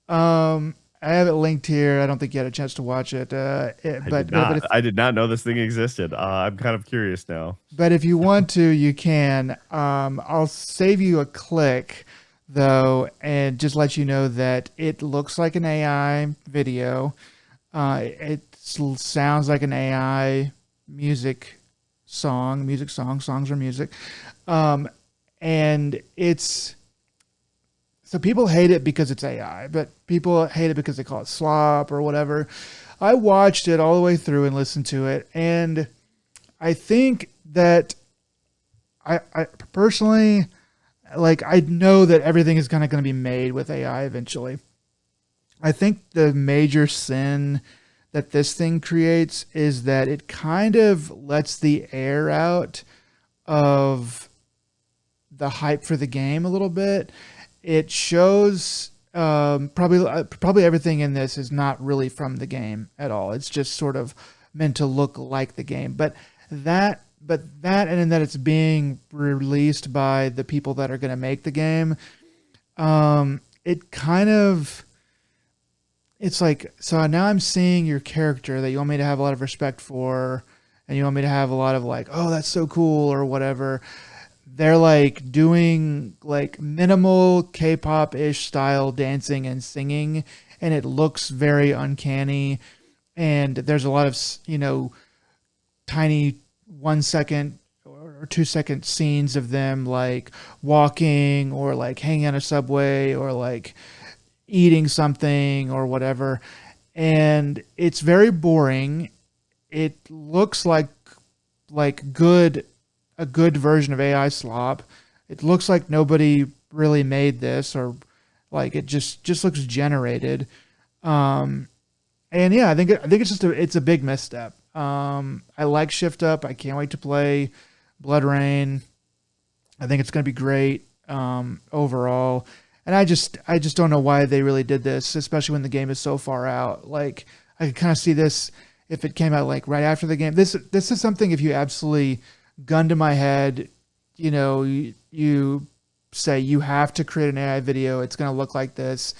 [SPEAKER 2] I have it linked here. I don't think you had a chance to watch it.
[SPEAKER 1] I did not. I did not know this thing existed. I'm kind of curious now.
[SPEAKER 2] But if you want to, you can. I'll save you a click though, and just let you know that it looks like an AI video. It sounds like an AI songs are music. Um, and it's so people hate it because it's AI, but people hate it because they call it slop or whatever. I watched it all the way through and listened to it, and I think that I personally like I know that everything is kind of going to be made with AI eventually. I think the major sin that this thing creates is that it kind of lets the air out of the hype for the game a little bit. It shows probably everything in this is not really from the game at all. It's just sort of meant to look like the game. But that and in that it's being released by the people that are going to make the game, it kind of it's like so now I'm seeing your character that you want me to have a lot of respect for, and you want me to have a lot of like, oh, that's so cool or whatever. They're like doing like minimal K-pop ish style dancing and singing, and it looks very uncanny. And there's a lot of tiny 1 second or 2 second scenes of them like walking or like hanging on a subway or like eating something or whatever. And it's very boring. It looks like a good version of AI slop. It looks like nobody really made this, or like it just looks generated. Um, and yeah, I think it's a big misstep. I like ShiftUp. I can't wait to play Blood Rain. I think it's going to be great overall. And I just don't know why they really did this, especially when the game is so far out. Like I could kind of see this if it came out like right after the game. This is something if you absolutely gun to my head, you say you have to create an AI video. It's going to look like this.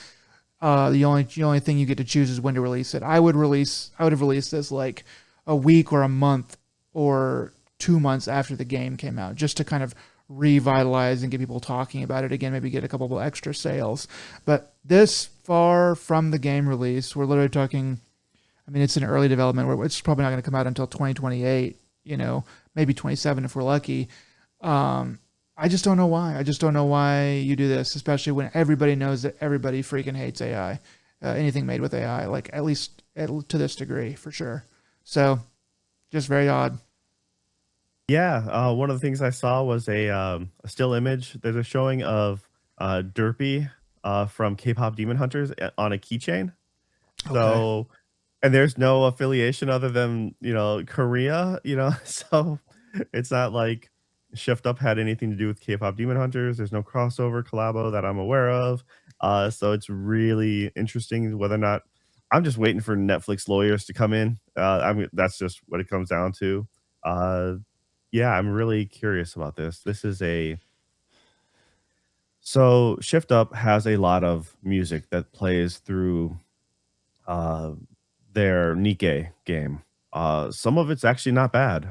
[SPEAKER 2] The only thing you get to choose is when to release it. I would have released this like a week or a month or 2 months after the game came out, just to kind of revitalize and get people talking about it again, maybe get a couple of extra sales. But this far from the game release, we're literally talking, I mean, it's in early development where it's probably not going to come out until 2028, maybe 27 if we're lucky. I just don't know why. I just don't know why you do this, especially when everybody knows that everybody freaking hates AI. Anything made with AI, like at least to this degree, for sure. So, just very odd.
[SPEAKER 1] Yeah, one of the things I saw was a still image. There's a showing of Derpy from K-pop Demon Hunters on a keychain.
[SPEAKER 2] Okay.
[SPEAKER 1] So, and there's no affiliation other than Korea. So it's not like Shift Up had anything to do with K-pop Demon Hunters. There's no crossover collabo that I'm aware of. So it's really interesting whether or not I'm just waiting for Netflix lawyers to come in. I mean, that's just what it comes down to. Uh, yeah, I'm really curious about this. This is a so Shift Up has a lot of music that plays through uh, their Nikkei game. Some of it's actually not bad.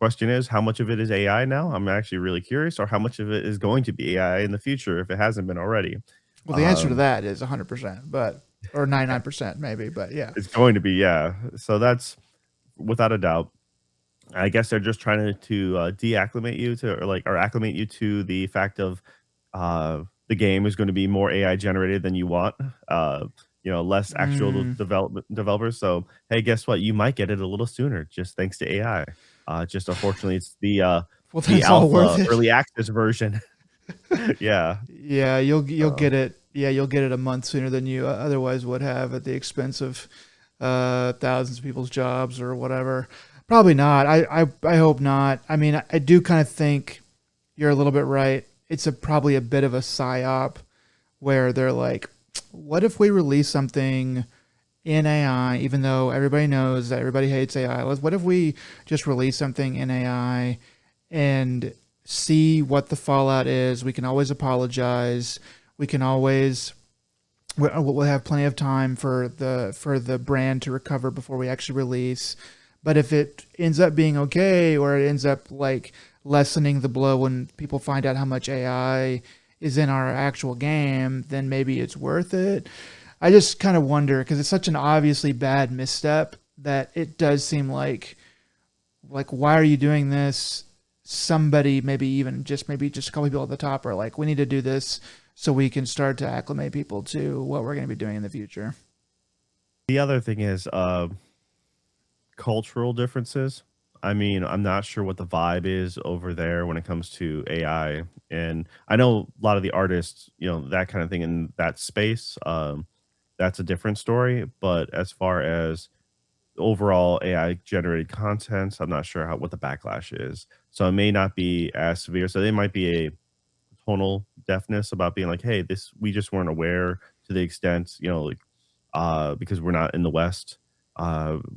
[SPEAKER 1] Question is, how much of it is AI now? I'm actually really curious, or how much of it is going to be AI in the future if it hasn't been already.
[SPEAKER 2] Well, the answer to
[SPEAKER 1] Um,
[SPEAKER 2] that is 100%, but or 99% maybe, but yeah.
[SPEAKER 1] it's going to be, yeah. So that's without a doubt. I guess they're just trying to deacclimate you to, or acclimate you to the fact of the game is going to be more AI generated than you want. Uh, less actual
[SPEAKER 2] Mm.
[SPEAKER 1] developers. So hey, guess what? You might get it a little sooner just thanks to AI. Just unfortunately, it's
[SPEAKER 2] Well,
[SPEAKER 1] the
[SPEAKER 2] that's all worth
[SPEAKER 1] alpha
[SPEAKER 2] it.
[SPEAKER 1] early access version. Yeah.
[SPEAKER 2] Yeah, you'll
[SPEAKER 1] So
[SPEAKER 2] get it. Yeah, you'll get it a month sooner than you otherwise would have at the expense of thousands of people's jobs or whatever. Probably not. I hope not. I mean, I do kind of think you're a little bit right. It's probably a bit of a psyop where they're like, what if we release something in AI, even though everybody knows that everybody hates AI? What if we just release something in AI and see what the fallout is? We can always apologize. We can always we'll have plenty of time for the brand to recover before we actually release. But if it ends up being okay, or it ends up like lessening the blow when people find out how much AI is in our actual game, then maybe it's worth it. I just kind of wonder because it's such an obviously bad misstep that it does seem like why are you doing this? Somebody maybe just a couple people at the top are like, we need to do this so we can start to acclimate people to what we're going to be doing in the future.
[SPEAKER 1] the other thing is cultural differences. I mean, I'm not sure what the vibe is over there when it comes to AI. And I know a lot of the artists, that kind of thing in that space. That's a different story. But as far as overall AI generated content, I'm not sure what the backlash is. So it may not be as severe. So they might be a tonal deafness about being like, hey, this we just weren't aware to the extent, like because we're not in the West.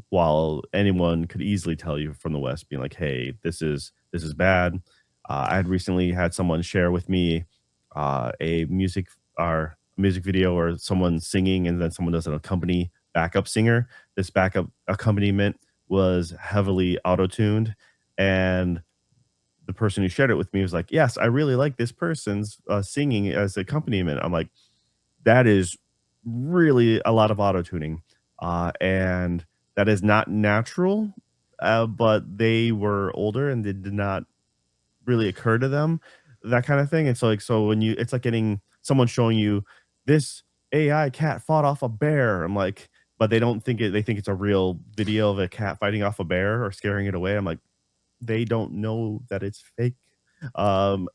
[SPEAKER 1] While anyone could easily tell you from the West, being like, "Hey, this is bad." I had recently had someone share with me a music video or someone singing, and then someone does an accompany backup singer. This backup accompaniment was heavily auto tuned, and the person who shared it with me was like, "Yes, I really like this person's singing as accompaniment." I'm like, that is really a lot of auto tuning, and that is not natural, but they were older and it did not really occur to them, that kind of thing. It's like so when you it's like getting someone showing you this AI cat fought off a bear. I'm like, but they don't think it. They think it's a real video of a cat fighting off a bear or scaring it away. I'm like, they don't know that it's fake.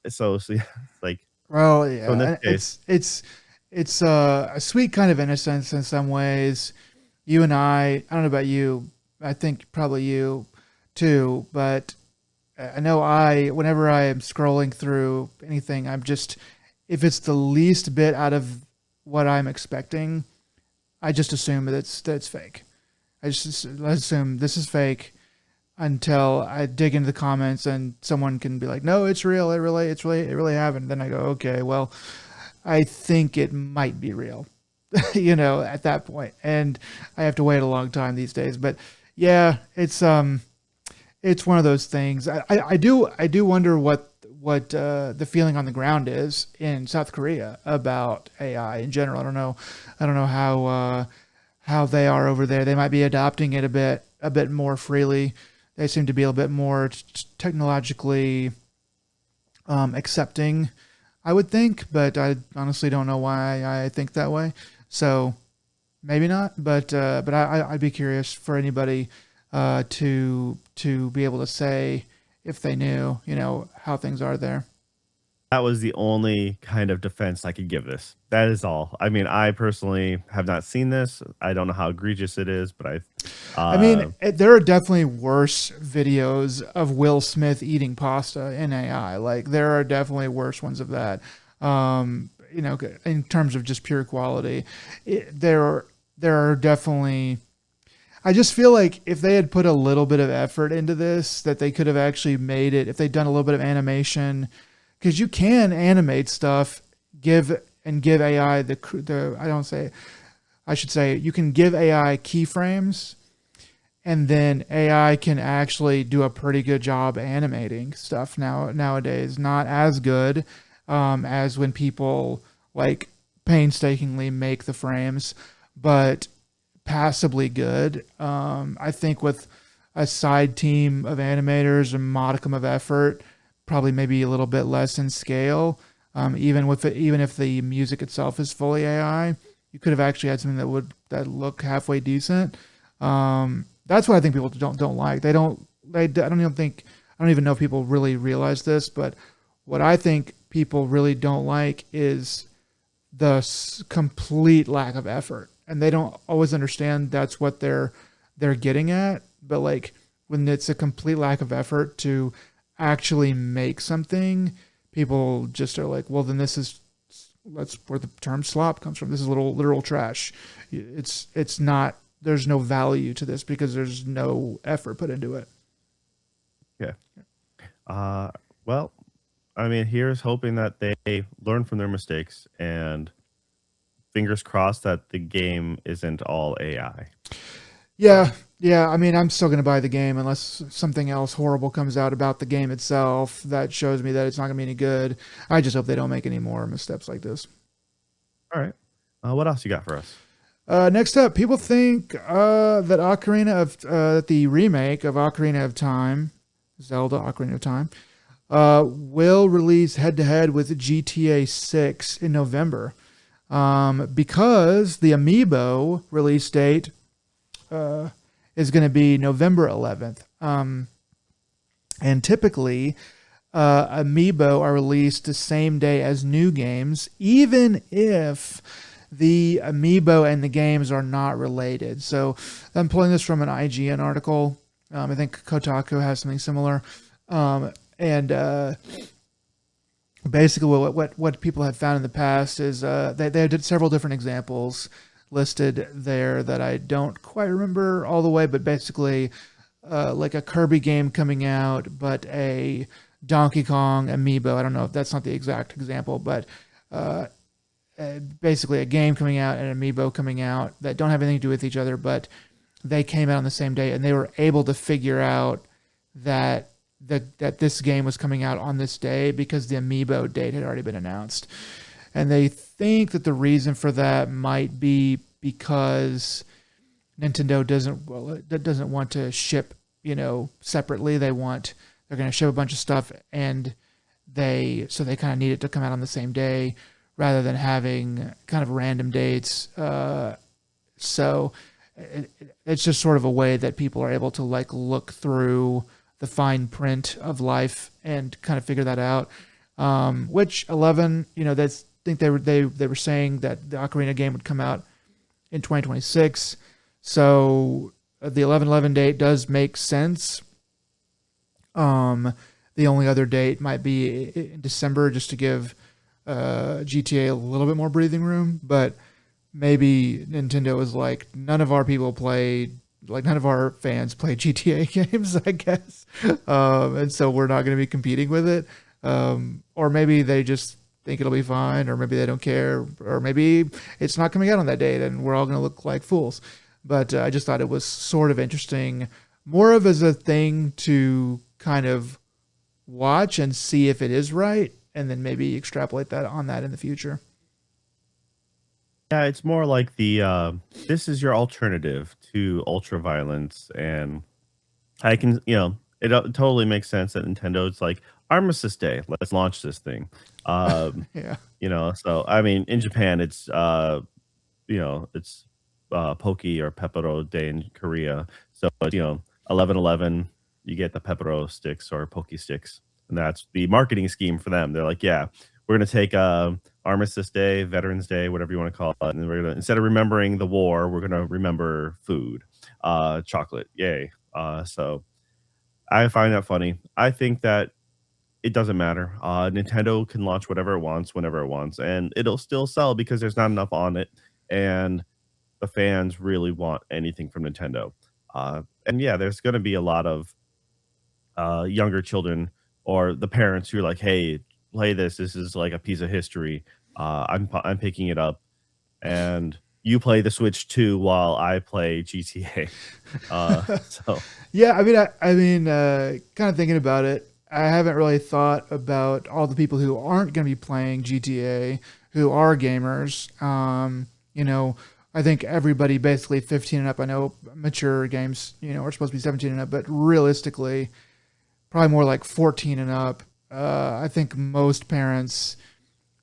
[SPEAKER 1] So yeah, it's like
[SPEAKER 2] Well,
[SPEAKER 1] so in this
[SPEAKER 2] yeah,
[SPEAKER 1] case.
[SPEAKER 2] it's a sweet kind of innocence in some ways. You and I don't know about you. I think probably you too, but I know whenever I am scrolling through anything, I'm just, if it's the least bit out of what I'm expecting, I just assume that's fake. I assume this is fake until I dig into the comments and someone can be like, no, it's real. It really happened. Then I go, okay, well, I think it might be real, at that point. And I have to wait a long time these days. But yeah, it's one of those things. I do wonder what the feeling on the ground is in South Korea about AI in general. I don't know how they are over there. They might be adopting it a bit more freely. They seem to be a little bit more technologically accepting, I would think, but I honestly don't know why I think that way. So maybe not, but I'd be curious for anybody to be able to say if they knew, how things are there.
[SPEAKER 1] That was the only kind of defense I could give this. That is all. I mean, I personally have not seen this. I don't know how egregious it is, but
[SPEAKER 2] I mean,
[SPEAKER 1] uh,
[SPEAKER 2] there are definitely worse videos of Will Smith eating pasta in AI. Like there are definitely worse ones of that. In terms of just pure quality, there are definitely. I just feel like if they had put a little bit of effort into this, that they could have actually made it. If they'd done a little bit of animation, because you can animate stuff, give AI the I don't say I should say you can give AI keyframes, and then AI can actually do a pretty good job animating stuff nowadays. Not as good as when people like painstakingly make the frames, but passably good. I think with a side team of animators, a modicum of effort, probably maybe a little bit less in scale. Even if the music itself is fully AI, you could have actually had something that look halfway decent. That's what I think people don't like. I don't even think I don't even know if people really realize this, but what I think people really don't like is the complete lack of effort, and they don't always understand that's what they're getting at. But like when it's a complete lack of effort to actually make something, people just are like, well, then this is that's where the term slop comes from. This is literal trash. It's not. There's no value to this because there's no effort put into it.
[SPEAKER 1] Yeah. Uh, well, I mean, here's hoping that they learn from their mistakes and fingers crossed that the game isn't all AI. So,
[SPEAKER 2] Yeah. I mean, I'm still gonna buy the game unless something else horrible comes out about the game itself that shows me that it's not gonna be any good. I just hope they don't make any more missteps like this.
[SPEAKER 1] all right. What else you got for us?
[SPEAKER 2] Next up, people think that the remake of Ocarina of Time, Zelda Ocarina of Time, will release head to head with GTA 6 in November. Because the Amiibo release date uh, is going to be November 11th. And typically, Amiibo are released the same day as new games, even if the Amiibo and the games are not related. So I'm pulling this from an IGN article. I think Kotaku has something similar. And basically, what people have found in the past is they did several different examples listed there that I don't quite remember all the way, but basically, like a Kirby game coming out, but a Donkey Kong amiibo. I don't know if that's not the exact example, but uh, basically a game coming out and an amiibo coming out that don't have anything to do with each other, but they came out on the same day, and they were able to figure out that that this game was coming out on this day because the amiibo date had already been announced. And they think that the reason for that might be because Nintendo doesn't want to ship, separately. They're going to ship a bunch of stuff, and they kind of need it to come out on the same day rather than having kind of random dates. So it's just sort of a way that people are able to like look through the fine print of life and kind of figure that out. Which 11, that's I think they were saying that the Ocarina game would come out in 2026. So the 11/11 date does make sense. The only other date might be in December just to give GTA a little bit more breathing room, but maybe Nintendo is like, none of our fans play GTA games, I guess. And so we're not going to be competing with it. Or maybe they just think it'll be fine, or maybe they don't care, or maybe it's not coming out on that date and we're all going to look like fools. But I just thought it was sort of interesting, more of as a thing to kind of watch and see if it is right, and then maybe extrapolate that on that in the future.
[SPEAKER 1] Yeah, it's more like this is your alternative to ultra violence, and I can, it totally makes sense that Nintendo's like Armistice Day, let's launch this thing. Um,
[SPEAKER 2] Yeah.
[SPEAKER 1] so I mean, in Japan, it's Poki or Pepero Day in Korea. So, 11/11, you get the Pepero sticks or Poki sticks. And that's the marketing scheme for them. They're like, yeah, we're going to take Armistice Day, Veterans Day, whatever you want to call it. And we're going to, instead of remembering the war, we're going to remember food, chocolate. Yay. So I find that funny. I think that it doesn't matter. Nintendo can launch whatever it wants, whenever it wants, and it'll still sell because there's not enough on it. And the fans really want anything from Nintendo. And yeah, there's going to be a lot of younger children or the parents who are like, "Hey, play this. This is like a piece of history. I'm picking it up, and you play the Switch too while I play GTA." So
[SPEAKER 2] Yeah, kind of thinking about it, I haven't really thought about all the people who aren't going to be playing GTA, who are gamers. I think everybody basically 15 and up. I know mature games, are supposed to be 17 and up, but realistically, probably more like 14 and up. I think most parents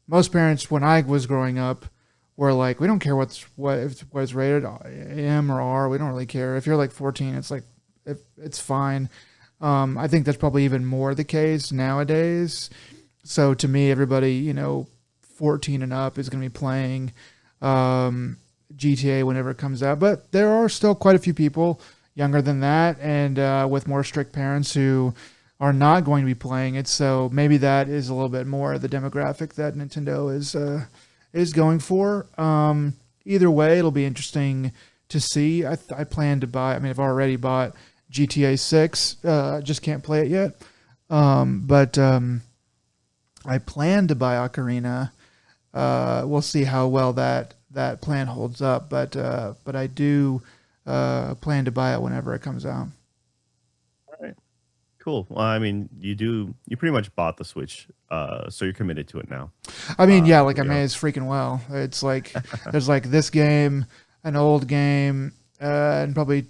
[SPEAKER 2] when I was growing up were like, we don't care what's rated M or R. We don't really care. If you're like 14, it's like it's fine. I think that's probably even more the case nowadays. So to me, everybody 14 and up is going to be playing GTA whenever it comes out. But there are still quite a few people younger than that and with more strict parents who are not going to be playing it. So maybe that is a little bit more the demographic that Nintendo is going for. Either way, it'll be interesting to see. I plan to buy. I mean, I've already bought GTA 6. Just can't play it yet. But I plan to buy Ocarina. We'll see how well that plan holds up. But I do plan to buy it whenever it comes out.
[SPEAKER 1] All right. Cool. Well, I mean, you pretty much bought the Switch, so you're committed to it now.
[SPEAKER 2] I mean, yeah, like I
[SPEAKER 1] You
[SPEAKER 2] may
[SPEAKER 1] know,
[SPEAKER 2] as freaking well. It's like there's like this game, an old game, and probably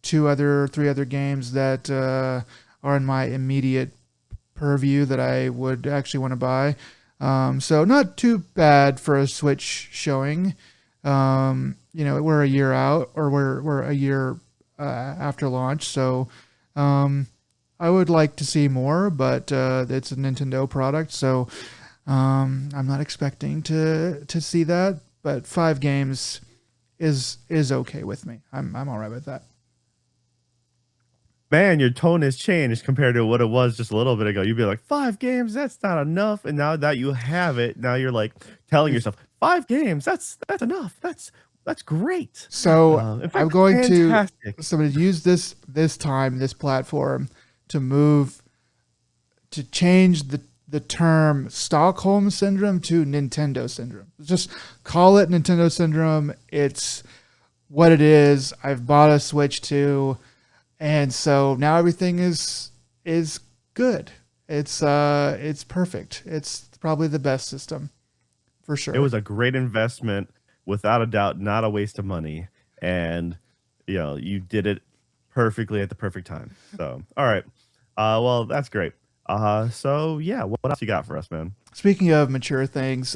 [SPEAKER 2] three other games that are in my immediate purview that I would actually want to buy. So not too bad for a Switch showing. We're a year out, or we're a year after launch, so um, I would like to see more, but it's a Nintendo product, so I'm not expecting to see that. But 5 games is okay with me. I'm all right with that.
[SPEAKER 1] man, your tone has changed compared to what it was just a little bit ago. You'd be like, 5 games, that's not enough. And now that you have it, now you're like telling yourself, 5 games, that's enough. That's great.
[SPEAKER 2] So
[SPEAKER 1] In
[SPEAKER 2] I'm
[SPEAKER 1] fact,
[SPEAKER 2] going to
[SPEAKER 1] fantastic.
[SPEAKER 2] so I'm going to use this platform to move to change the term Stockholm syndrome to Nintendo syndrome. Just call it Nintendo syndrome. It's what it is. I've bought a Switch 2, and so now everything is good. It's perfect. It's probably the best system for
[SPEAKER 1] It
[SPEAKER 2] sure.
[SPEAKER 1] was a great investment, without a doubt, not a waste of money. And you did it perfectly at the perfect time. So, all right. Well, that's great. So yeah, what else you got for us, man?
[SPEAKER 2] Speaking of mature things,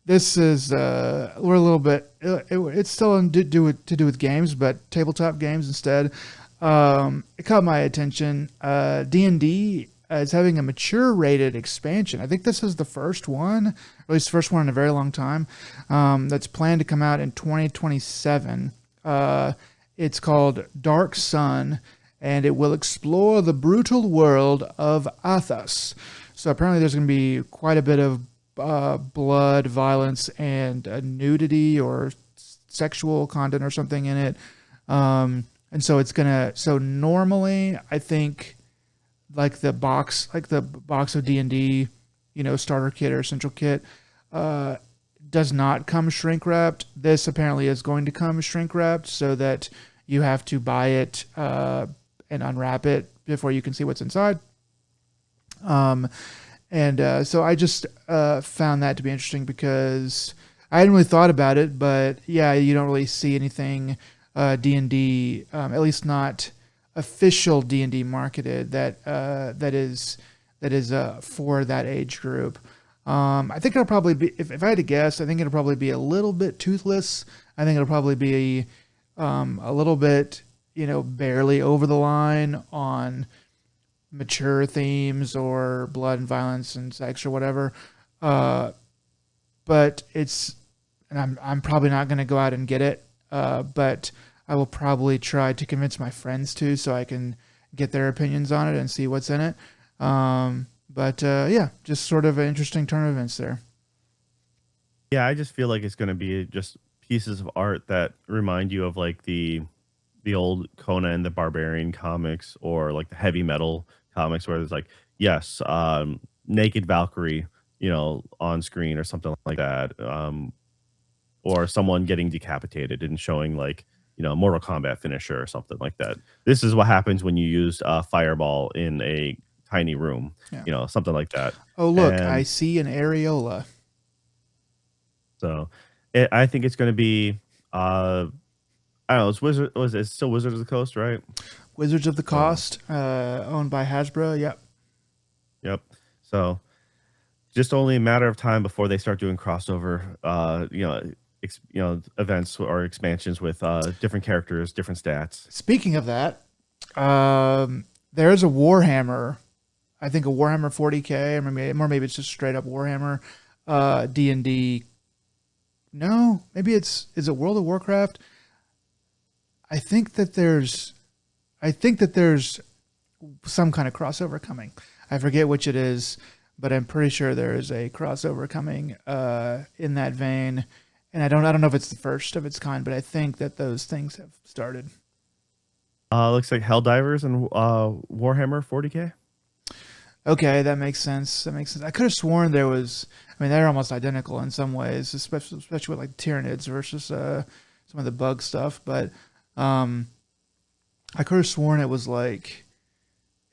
[SPEAKER 2] this is we're a little bit. It's still to do with games, but tabletop games instead. It caught my attention. D&D is having a mature rated expansion. I think this is the first one, or at least the first one in a very long time. That's planned to come out in 2027. It's called Dark Sun, and it will explore the brutal world of Athos. So apparently, there's going to be quite a bit of blood, violence, and nudity or sexual content or something in it. And so it's gonna. So normally, I think like the box of D&D, starter kit or essential kit, uh, does not come shrink wrapped. This apparently is going to come shrink wrapped, so that you have to buy it and unwrap it before you can see what's inside. Um, and so I just found that to be interesting because I hadn't really thought about it, but yeah, you don't really see anything D&D, at least not official D&D marketed that is for that age group. I think it'll probably be, if I had to guess, I think it'll probably be a little bit toothless. I think it'll probably be a little bit, barely over the line on mature themes or blood and violence and sex or whatever. Uh, but and I'm probably not going to go out and get it. But I will probably try to convince my friends to, so I can get their opinions on it and see what's in it. But yeah, just sort of an interesting turn of events there.
[SPEAKER 1] Yeah, I just feel like it's gonna be just pieces of art that remind you of like the old Conan the Barbarian comics, or like the heavy metal comics, where there's like, yes, naked Valkyrie, on screen or something like that. Or someone getting decapitated and showing like, Mortal Kombat finisher or something like that. This is what happens when you use fireball in a tiny room,
[SPEAKER 2] Yeah.
[SPEAKER 1] something like that.
[SPEAKER 2] Oh, look, I
[SPEAKER 1] And
[SPEAKER 2] see an areola.
[SPEAKER 1] so, I think it's going to be. I don't know. It's Wizard. Was it still Wizards of the Coast, right?
[SPEAKER 2] Wizards of the
[SPEAKER 1] So
[SPEAKER 2] Coast, owned by Hasbro. Yep.
[SPEAKER 1] yep. So just only a matter of time before they start doing crossover. Events or expansions with different characters, different stats.
[SPEAKER 2] Speaking of that, there's a Warhammer. I think a Warhammer 40K, or maybe it's just straight up Warhammer. D&D. No, maybe is it World of Warcraft? I think that there's some kind of crossover coming. I forget which it is, but I'm pretty sure there is a crossover coming in that vein. And I don't know if it's the first of its kind, but I think that those things have started.
[SPEAKER 1] Looks like Helldivers and Warhammer 40K.
[SPEAKER 2] Okay, that makes sense. That makes sense. I could have sworn there was. I mean, they're almost identical in some ways, especially with like Tyranids versus some of the bug stuff. But I could have sworn it was like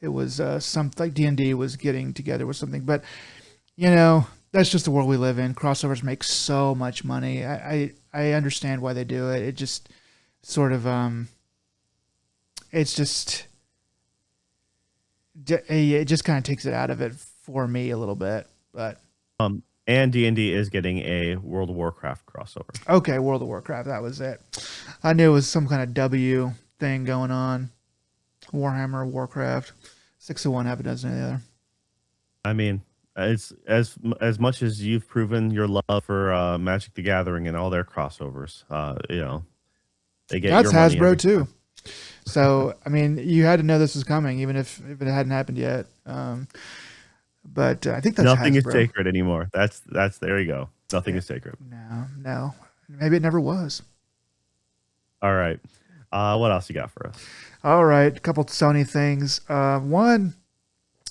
[SPEAKER 2] something like D&D was getting together with something. But that's just the world we live in. Crossovers make so much money. I understand why they do it. It just sort of it's just it just kind of takes it out of it for me a little bit. But
[SPEAKER 1] And D&D is getting a World of Warcraft crossover.
[SPEAKER 2] okay, World of Warcraft, that was it. I knew it was some kind of W thing going on. Warhammer, Warcraft, 6 of one, half a dozen of the other.
[SPEAKER 1] I mean, it's as much as you've proven your love for Magic the Gathering and all their crossovers. They get
[SPEAKER 2] That's
[SPEAKER 1] your money every
[SPEAKER 2] Hasbro too.
[SPEAKER 1] time.
[SPEAKER 2] So I mean, you had to know this was coming, even if it hadn't happened yet. But I think that's
[SPEAKER 1] Nothing
[SPEAKER 2] Hasbro.
[SPEAKER 1] is sacred anymore. That's there you go. Nothing
[SPEAKER 2] Yeah.
[SPEAKER 1] is sacred.
[SPEAKER 2] No, maybe it never was.
[SPEAKER 1] All right. What else you got for us?
[SPEAKER 2] All right, a couple Sony things. One,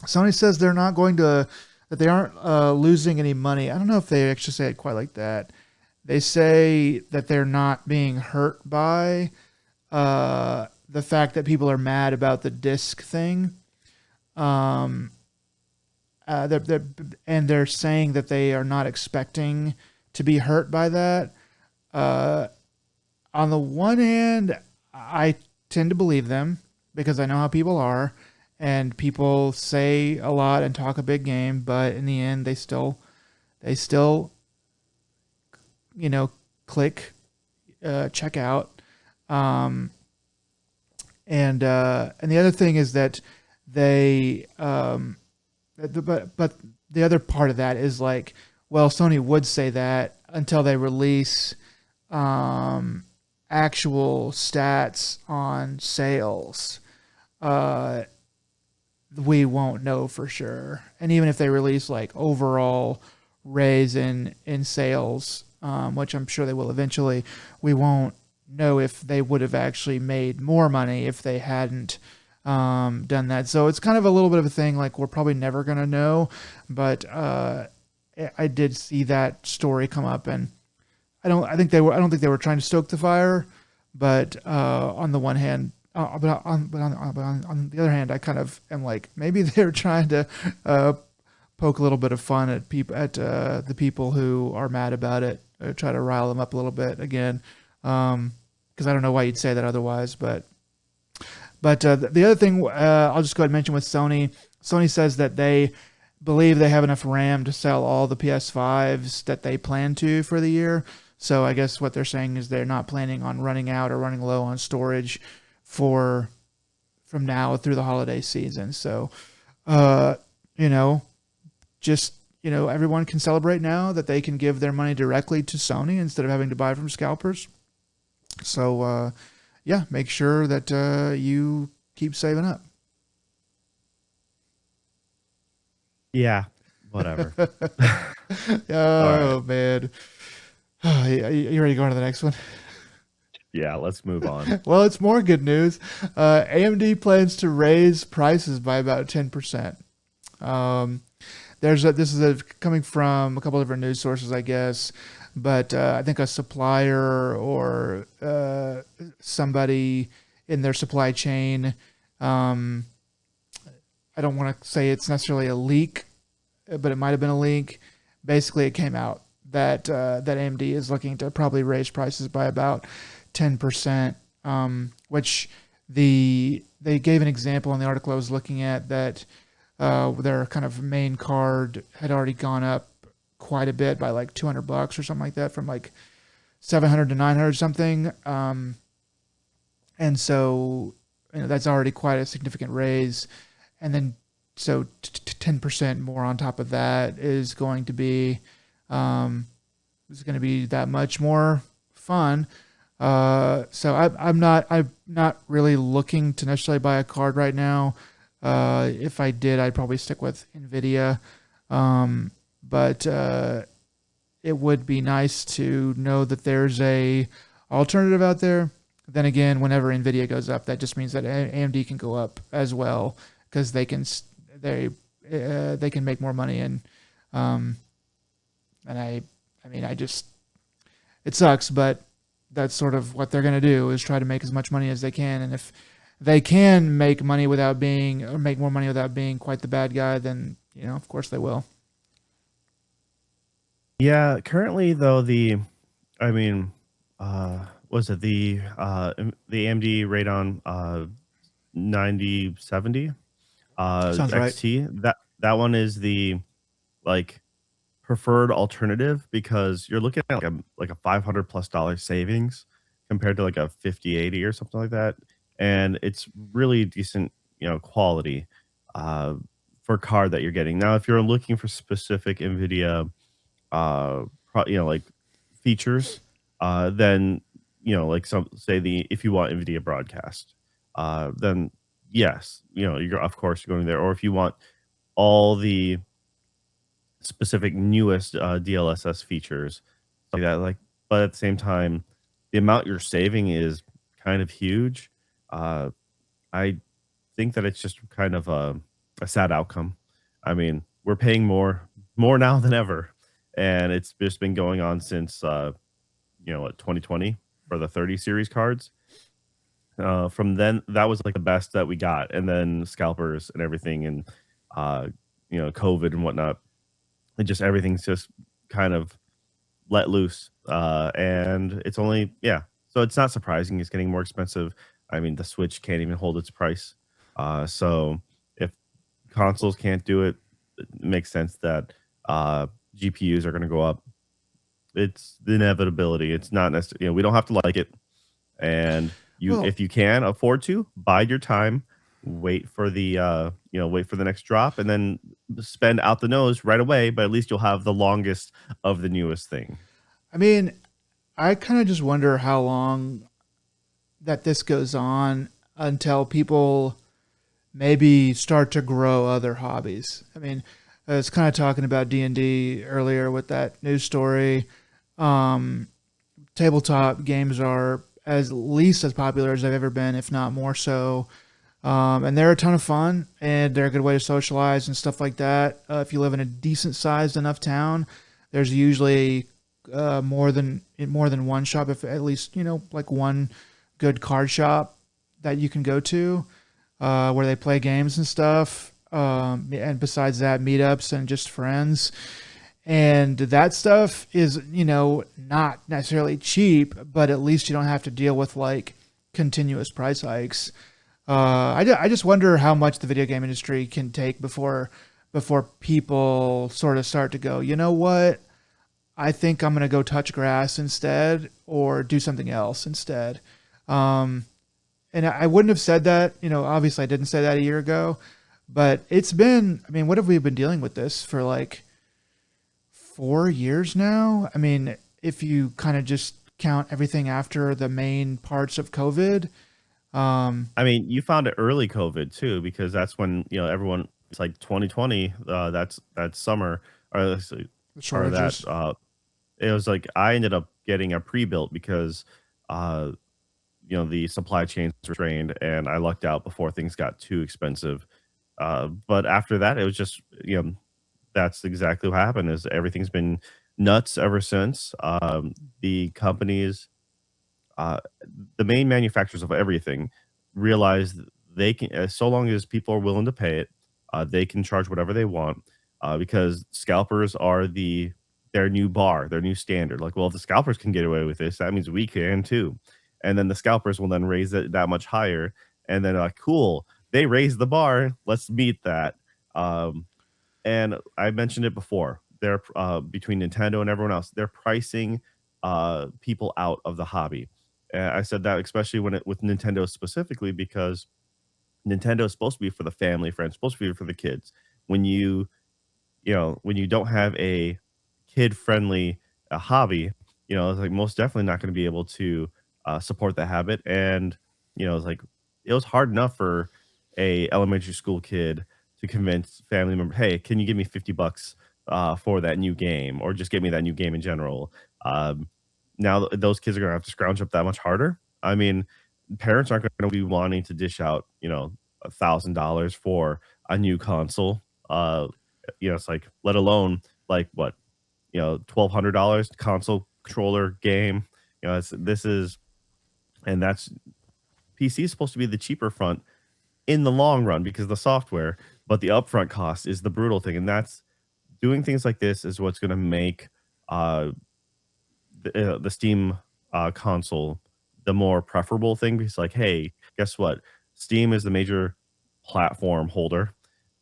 [SPEAKER 2] Sony says that they aren't losing any money. I don't know if they actually say it quite like that. They say that they're not being hurt by the fact that people are mad about the disc thing. They're saying that they are not expecting to be hurt by that. On the one hand, I tend to believe them because I know how people are, and people say a lot and talk a big game, but in the end, they still, click, check out. And the other thing is that they, but the other part of that is like, well, Sony would say that until they release actual stats on sales. We won't know for sure. And even if they release like overall raise in sales, which I'm sure they will eventually, we won't know if they would have actually made more money if they hadn't done that. So it's kind of a little bit of a thing. Like we're probably never gonna know, but I did see that story come up, and I don't think they were trying to stoke the fire, but on the one hand, but on the other hand, I kind of am like maybe they're trying to poke a little bit of fun at the people who are mad about it, try to rile them up a little bit again, because I don't know why you'd say that otherwise, but the other thing I'll just go ahead and mention with Sony. Sony says that they believe they have enough RAM to sell all the PS5s that they plan to for the year. So I guess what they're saying is they're not planning on running out or running low on storage from now through the holiday season. So, everyone can celebrate now that they can give their money directly to Sony instead of having to buy from scalpers. So, make sure that you keep saving up.
[SPEAKER 1] Yeah, whatever.
[SPEAKER 2] Oh, man. You ready to go on to the next one?
[SPEAKER 1] Yeah, let's move on.
[SPEAKER 2] Well, it's more good news. AMD plans to raise prices by about 10%. This is coming from a couple different news sources, I guess, but I think a supplier or somebody in their supply chain. I don't want to say it's necessarily a leak, but it might have been a leak. Basically, it came out that AMD is looking to probably raise prices by about 10%, which they gave an example in the article I was looking at that their kind of main card had already gone up quite a bit by like $200 or something like that, from like 700 to 900 something. And so that's already quite a significant raise, and then so 10% more on top of that um, is going to be that much more fun. So I'm not really looking to necessarily buy a card right now. If I did, I'd probably stick with Nvidia. But it would be nice to know that there's a alternative out there. Then again, whenever Nvidia goes up, that just means that AMD can go up as well, because they can make more money. Um, and I mean, I just, it sucks, but that's sort of what they're going to do, is try to make as much money as they can. And if they can make money without being, or make more money without being quite the bad guy, then of course they will.
[SPEAKER 1] Yeah, currently though I mean, was it the AMD Radeon 9070
[SPEAKER 2] Sounds right.
[SPEAKER 1] XT? That one is the like preferred alternative, because you're looking at like a $500+ savings compared to like a 5080 or something like that, and it's really decent, quality uh, for card that you're getting. Now, if you're looking for specific NVIDIA like features, then like some say the if you want NVIDIA broadcast, then yes, you're of course going there. Or if you want all the specific newest DLSS features, stuff like that. But at the same time, the amount you're saving is kind of huge. Uh, I think that it's just kind of a sad outcome. I mean, we're paying more now than ever, and it's just been going on since 2020 for the 30 series cards. From then, that was like the best that we got, and then scalpers and everything, and uh, COVID and whatnot. It just everything's just kind of let loose, and it's only yeah. So it's not surprising it's getting more expensive. I mean, the Switch can't even hold its price. So if consoles can't do it, it makes sense that GPUs are going to go up. It's the inevitability. It's not necessarily, we don't have to like it. And
[SPEAKER 2] Well,
[SPEAKER 1] if you can afford to, bide your time, wait for the next drop, and then spend out the nose right away. But at least you'll have the longest of the newest thing.
[SPEAKER 2] I mean, I kind of just wonder how long that this goes on until people maybe start to grow other hobbies. I mean, I was kind of talking about D&D earlier with that news story. Um, Tabletop games are as least as popular as they've ever been, if not more so. And they're a ton of fun, and they're a good way to socialize and stuff like that. If you live in a decent sized enough town, there's usually more than one shop, if at least like one good card shop that you can go to, where they play games and stuff. And besides that, meetups and just friends. And that stuff is, not necessarily cheap, but at least you don't have to deal with like continuous price hikes. I just wonder how much the video game industry can take before people sort of start to go, you know what? I think I'm gonna go touch grass instead, or do something else instead. Um, and I wouldn't have said that, obviously I didn't say that a year ago, but it's been, I mean, what have we been dealing with this for like 4 years now? I mean, if you kind of just count everything after the main parts of COVID, um,
[SPEAKER 1] I mean, you found it early COVID too, because that's when everyone. It's like 2020. That's summer,
[SPEAKER 2] the
[SPEAKER 1] or that
[SPEAKER 2] shortages.
[SPEAKER 1] it was like I ended up getting a pre-built because uh the supply chains were strained, and I lucked out before things got too expensive. But after that, it was just that's exactly what happened. Is everything's been nuts ever since. The companies, uh, the main manufacturers of everything, realize they can, so long as people are willing to pay it, they can charge whatever they want, because scalpers are the their new bar, their new standard. Like, well, if the scalpers can get away with this, that means we can too. And then the scalpers will then raise it that much higher. And then like, cool, they raised the bar. Let's meet that. Um, and I mentioned it before. They're between Nintendo and everyone else, they're pricing people out of the hobby. I said that especially when it with Nintendo specifically because Nintendo is supposed to be for the family, friends, supposed to be for the kids. When when you don't have a kid-friendly, hobby, it's, like, most definitely not gonna be able to, support the habit, and, it's like, it was hard enough for a elementary school kid to convince family member, "Hey, can you give me 50 bucks, for that new game?" Or just get me that new game in general. Now those kids are gonna have to scrounge up that much harder. I mean, parents aren't gonna be wanting to dish out, $1,000 for a new console, it's like, let alone like what, $1,200 console controller game. This is, and that's PC is supposed to be the cheaper front in the long run because the software, but the upfront cost is the brutal thing, and that's doing things like this is what's going to make uh, the Steam console the more preferable thing because, like, hey, guess what? Steam is the major platform holder.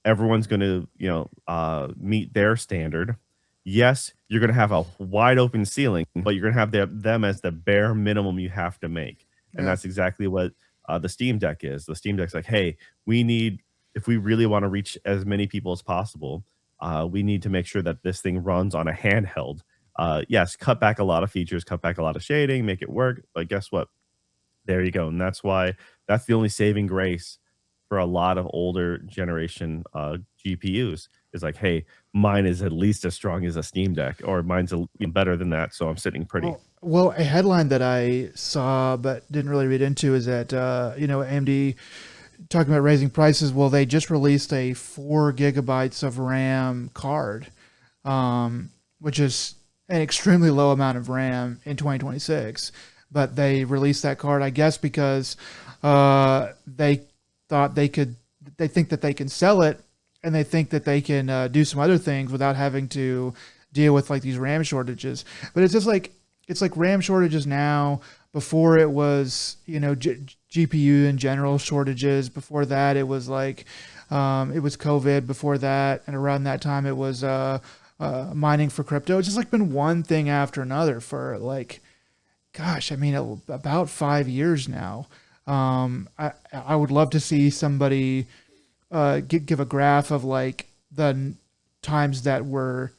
[SPEAKER 1] Everyone's going to, meet their standard. Yes, you're going to have a wide open ceiling, but you're going to have them as the bare minimum you have to make. And
[SPEAKER 2] Yeah.
[SPEAKER 1] that's exactly what the Steam Deck is. The Steam Deck's like, hey, we need, if we really want to reach as many people as possible, we need to make sure that this thing runs on a handheld. Yes, cut back a lot of features, cut back a lot of shading, make it work. But guess what? There you go. And that's why that's the only saving grace for a lot of older generation GPUs is like, hey, mine is at least as strong as a Steam Deck, or mine's better than that. So I'm sitting pretty.
[SPEAKER 2] Well, a headline that I saw but didn't really read into is that AMD talking about raising prices. Well, they just released a 4 gigabytes of RAM card, which is an extremely low amount of RAM in 2026. But they released that card, I guess, because they thought they think that they can sell it, and they think that they can do some other things without having to deal with like these RAM shortages. But it's just like it's like RAM shortages now. Before it was GPU in general shortages. Before that it was like it was COVID. Before that, and around that time it was mining for crypto. It's just like been one thing after another for like, gosh, I mean, about 5 years now. I would love to see somebody give a graph of like the times that were,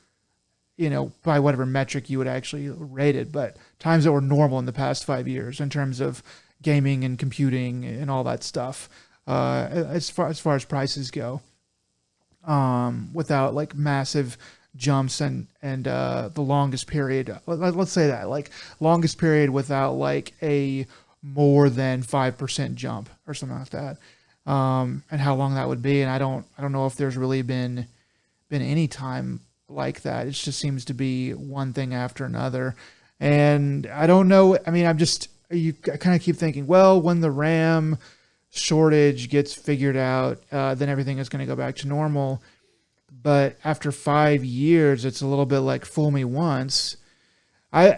[SPEAKER 2] by whatever metric you would actually rate it, but times that were normal in the past 5 years in terms of gaming and computing and all that stuff, as far as prices go, without like massive jumps and the longest period. Let's say that like longest period without like a more than 5% jump or something like that, and how long that would be. And I don't know if there's really been any time like that. It just seems to be one thing after another. And I don't know. I mean, I kind of keep thinking, well, when the RAM shortage gets figured out, then everything is going to go back to normal. But after 5 years, it's a little bit like fool me once. I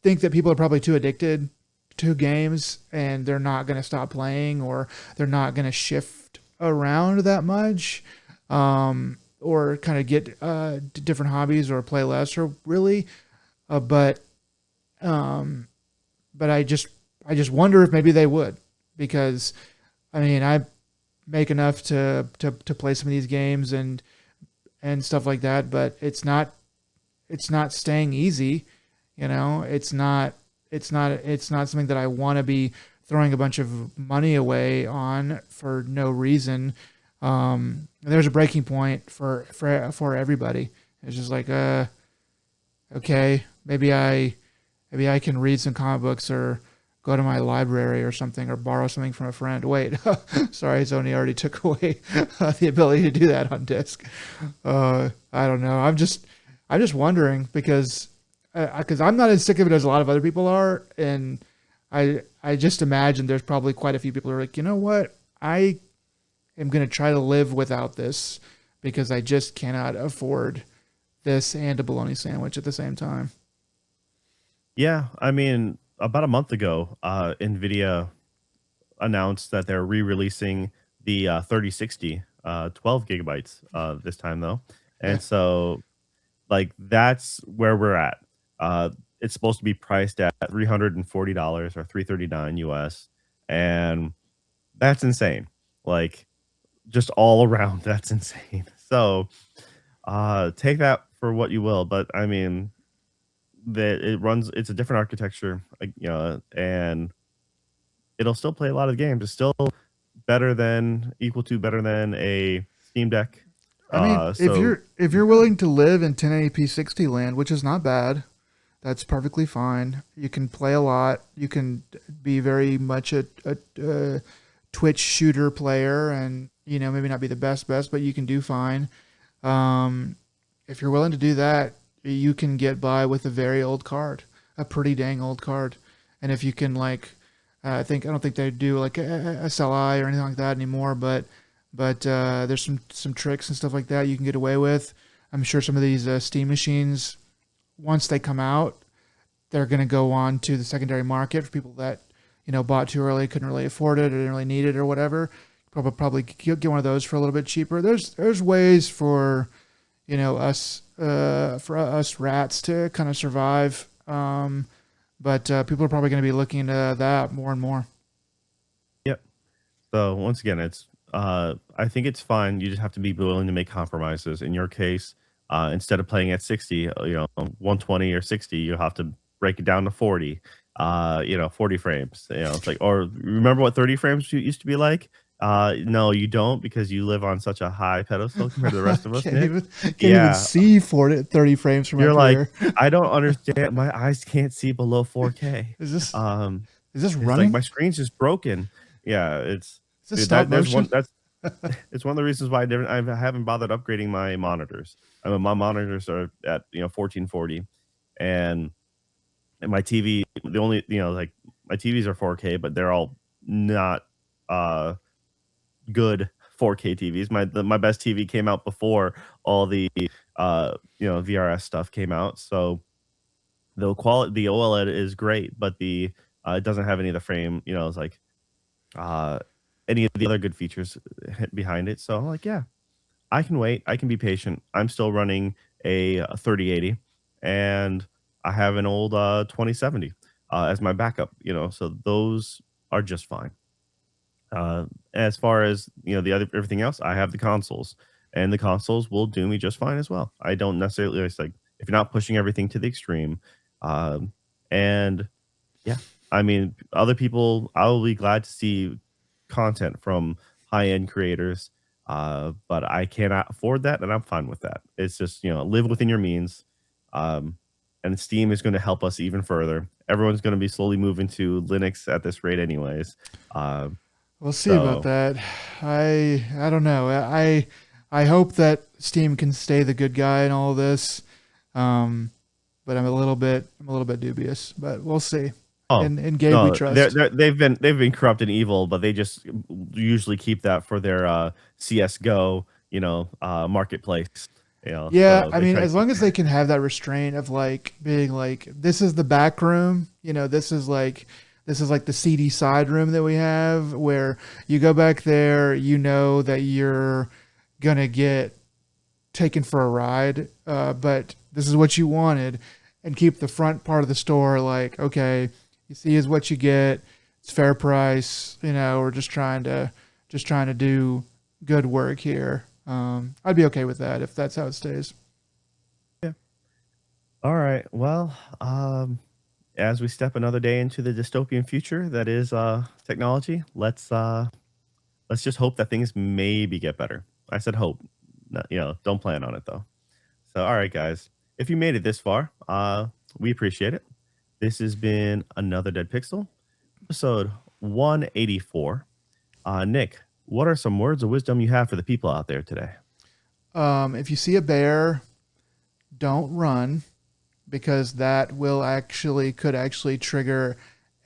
[SPEAKER 2] think that people are probably too addicted to games, and they're not going to stop playing, or they're not going to shift around that much, or kind of get different hobbies or play less, or really. But I just wonder if maybe they would, because I mean I make enough to play some of these games and stuff like that, but it's not staying easy. It's not something that I want to be throwing a bunch of money away on for no reason. There's a breaking point for everybody. It's just like okay, maybe I can read some comic books or go to my library or something, or borrow something from a friend. Wait, sorry, Sony already took away the ability to do that on disc. I don't know. I'm just wondering because I'm not as sick of it as a lot of other people are, and I just imagine there's probably quite a few people who are like, you know what, I am going to try to live without this because I just cannot afford this and a bologna sandwich at the same time.
[SPEAKER 1] Yeah, I mean, about a month ago, Nvidia announced that they're re-releasing the 3060, 12 gigabytes this time though,
[SPEAKER 2] Okay.
[SPEAKER 1] and so like that's where we're at. Uh, it's supposed to be priced at $340 or 339 US, and that's insane. Like just all around, that's insane. So take that for what you will, but I mean that it runs. It's a different architecture, like, and it'll still play a lot of games. It's still equal to better than a Steam Deck.
[SPEAKER 2] I mean,
[SPEAKER 1] So
[SPEAKER 2] if you're willing to live in 1080p 60 land, which is not bad, that's perfectly fine. You can play a lot. You can be very much a Twitch shooter player, and maybe not be the best, but you can do fine. Um, if you're willing to do that, you can get by with a very old card, a pretty dang old card. And if you can I don't think they do like a SLI or anything like that anymore, but there's some tricks and stuff like that you can get away with. I'm sure some of these Steam machines, once they come out, they're going to go on to the secondary market for people that bought too early, couldn't really afford it, or didn't really need it, or whatever. Probably get one of those for a little bit cheaper. There's ways for us rats to kind of survive. But people are probably going to be looking into that more and more.
[SPEAKER 1] yep. So once again, I think it's fine. You just have to be willing to make compromises. In your case, instead of playing at 60, 120 or 60, you have to break it down to 40. 40 frames. It's like, or remember what 30 frames used to be like? No, you don't, because you live on such a high pedestal compared to the rest of us, Nick.
[SPEAKER 2] Can't even
[SPEAKER 1] Yeah,
[SPEAKER 2] see 30 frames from
[SPEAKER 1] you're
[SPEAKER 2] up
[SPEAKER 1] like,
[SPEAKER 2] here.
[SPEAKER 1] I don't understand. My eyes can't see below 4K.
[SPEAKER 2] Is this
[SPEAKER 1] Um,
[SPEAKER 2] is this
[SPEAKER 1] it's like
[SPEAKER 2] running?
[SPEAKER 1] my screen's just broken. Yeah,
[SPEAKER 2] Is this
[SPEAKER 1] dude,
[SPEAKER 2] stop
[SPEAKER 1] there's one
[SPEAKER 2] motion?
[SPEAKER 1] that's it's one of the reasons why I haven't bothered upgrading my monitors. I mean, my monitors are at 1440, and my TV, the only like my TVs are 4K, but they're all not uh good 4K TVs. My best TV came out before all the VRS stuff came out, so the OLED is great, but the it doesn't have any of the frame, it's like uh any of the other good features behind it. So I'm like, yeah, I can wait. I can be patient. I'm still running a 3080, and I have an old 2070 as my backup, so those are just fine. As far as the other everything else, I have the consoles, and the consoles will do me just fine as well. I don't necessarily, it's like, if you're not pushing everything to the extreme, um, and yeah, I mean, other people, I will be glad to see content from high end creators, but I cannot afford that, and I'm fine with that. It's just, live within your means, um, and Steam is going to help us even further. Everyone's going to be slowly moving to Linux at this rate, anyways. Um,
[SPEAKER 2] We'll see about
[SPEAKER 1] so,
[SPEAKER 2] that. I don't know. I hope that Steam can stay the good guy in all of this. Um, but I'm a little bit dubious. But we'll see.
[SPEAKER 1] oh
[SPEAKER 2] And Gabe, we
[SPEAKER 1] no,
[SPEAKER 2] trust.
[SPEAKER 1] they've been corrupt and evil, but they just usually keep that for their CS:GO, marketplace.
[SPEAKER 2] Yeah,
[SPEAKER 1] So
[SPEAKER 2] I
[SPEAKER 1] they
[SPEAKER 2] mean,
[SPEAKER 1] try to
[SPEAKER 2] as
[SPEAKER 1] keep
[SPEAKER 2] long as
[SPEAKER 1] that.
[SPEAKER 2] they can have that restraint of like being like, this is the back room, this is like the seedy side room that we have, where you go back there, that you're gonna get taken for a ride, but this is what you wanted, and keep the front part of the store like, okay, you see is what you get. It's fair price. We're just trying to do good work here. I'd be okay with that if that's how it stays.
[SPEAKER 1] Yeah. All right. Well, as we step another day into the dystopian future that is technology, let's just hope that things maybe get better. I said hope. No, don't plan on it though. So, all right, guys, if you made it this far, we appreciate it. This has been another Dead Pixel, episode 184. Nick, what are some words of wisdom you have for the people out there today?
[SPEAKER 2] If you see a bear, don't run, because that could actually trigger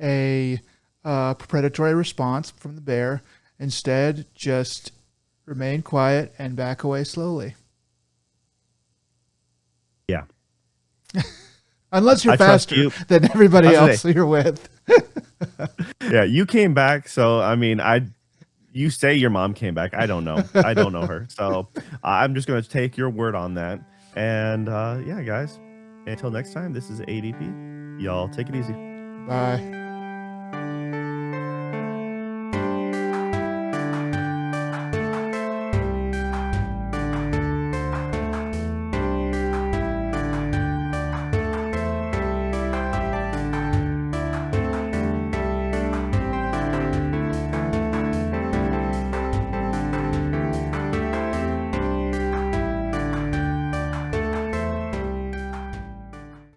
[SPEAKER 2] a predatory response from the bear. Instead, just remain quiet and back away slowly. Unless you're
[SPEAKER 1] I trust
[SPEAKER 2] faster
[SPEAKER 1] you.
[SPEAKER 2] than everybody
[SPEAKER 1] I was
[SPEAKER 2] else you're with.
[SPEAKER 1] Yeah, you came back, so I mean, you say your mom came back. I don't know. I don't know her. So I'm just going to take your word on that. And yeah, guys, until next time, this is ADP. Y'all take it easy.
[SPEAKER 2] Bye.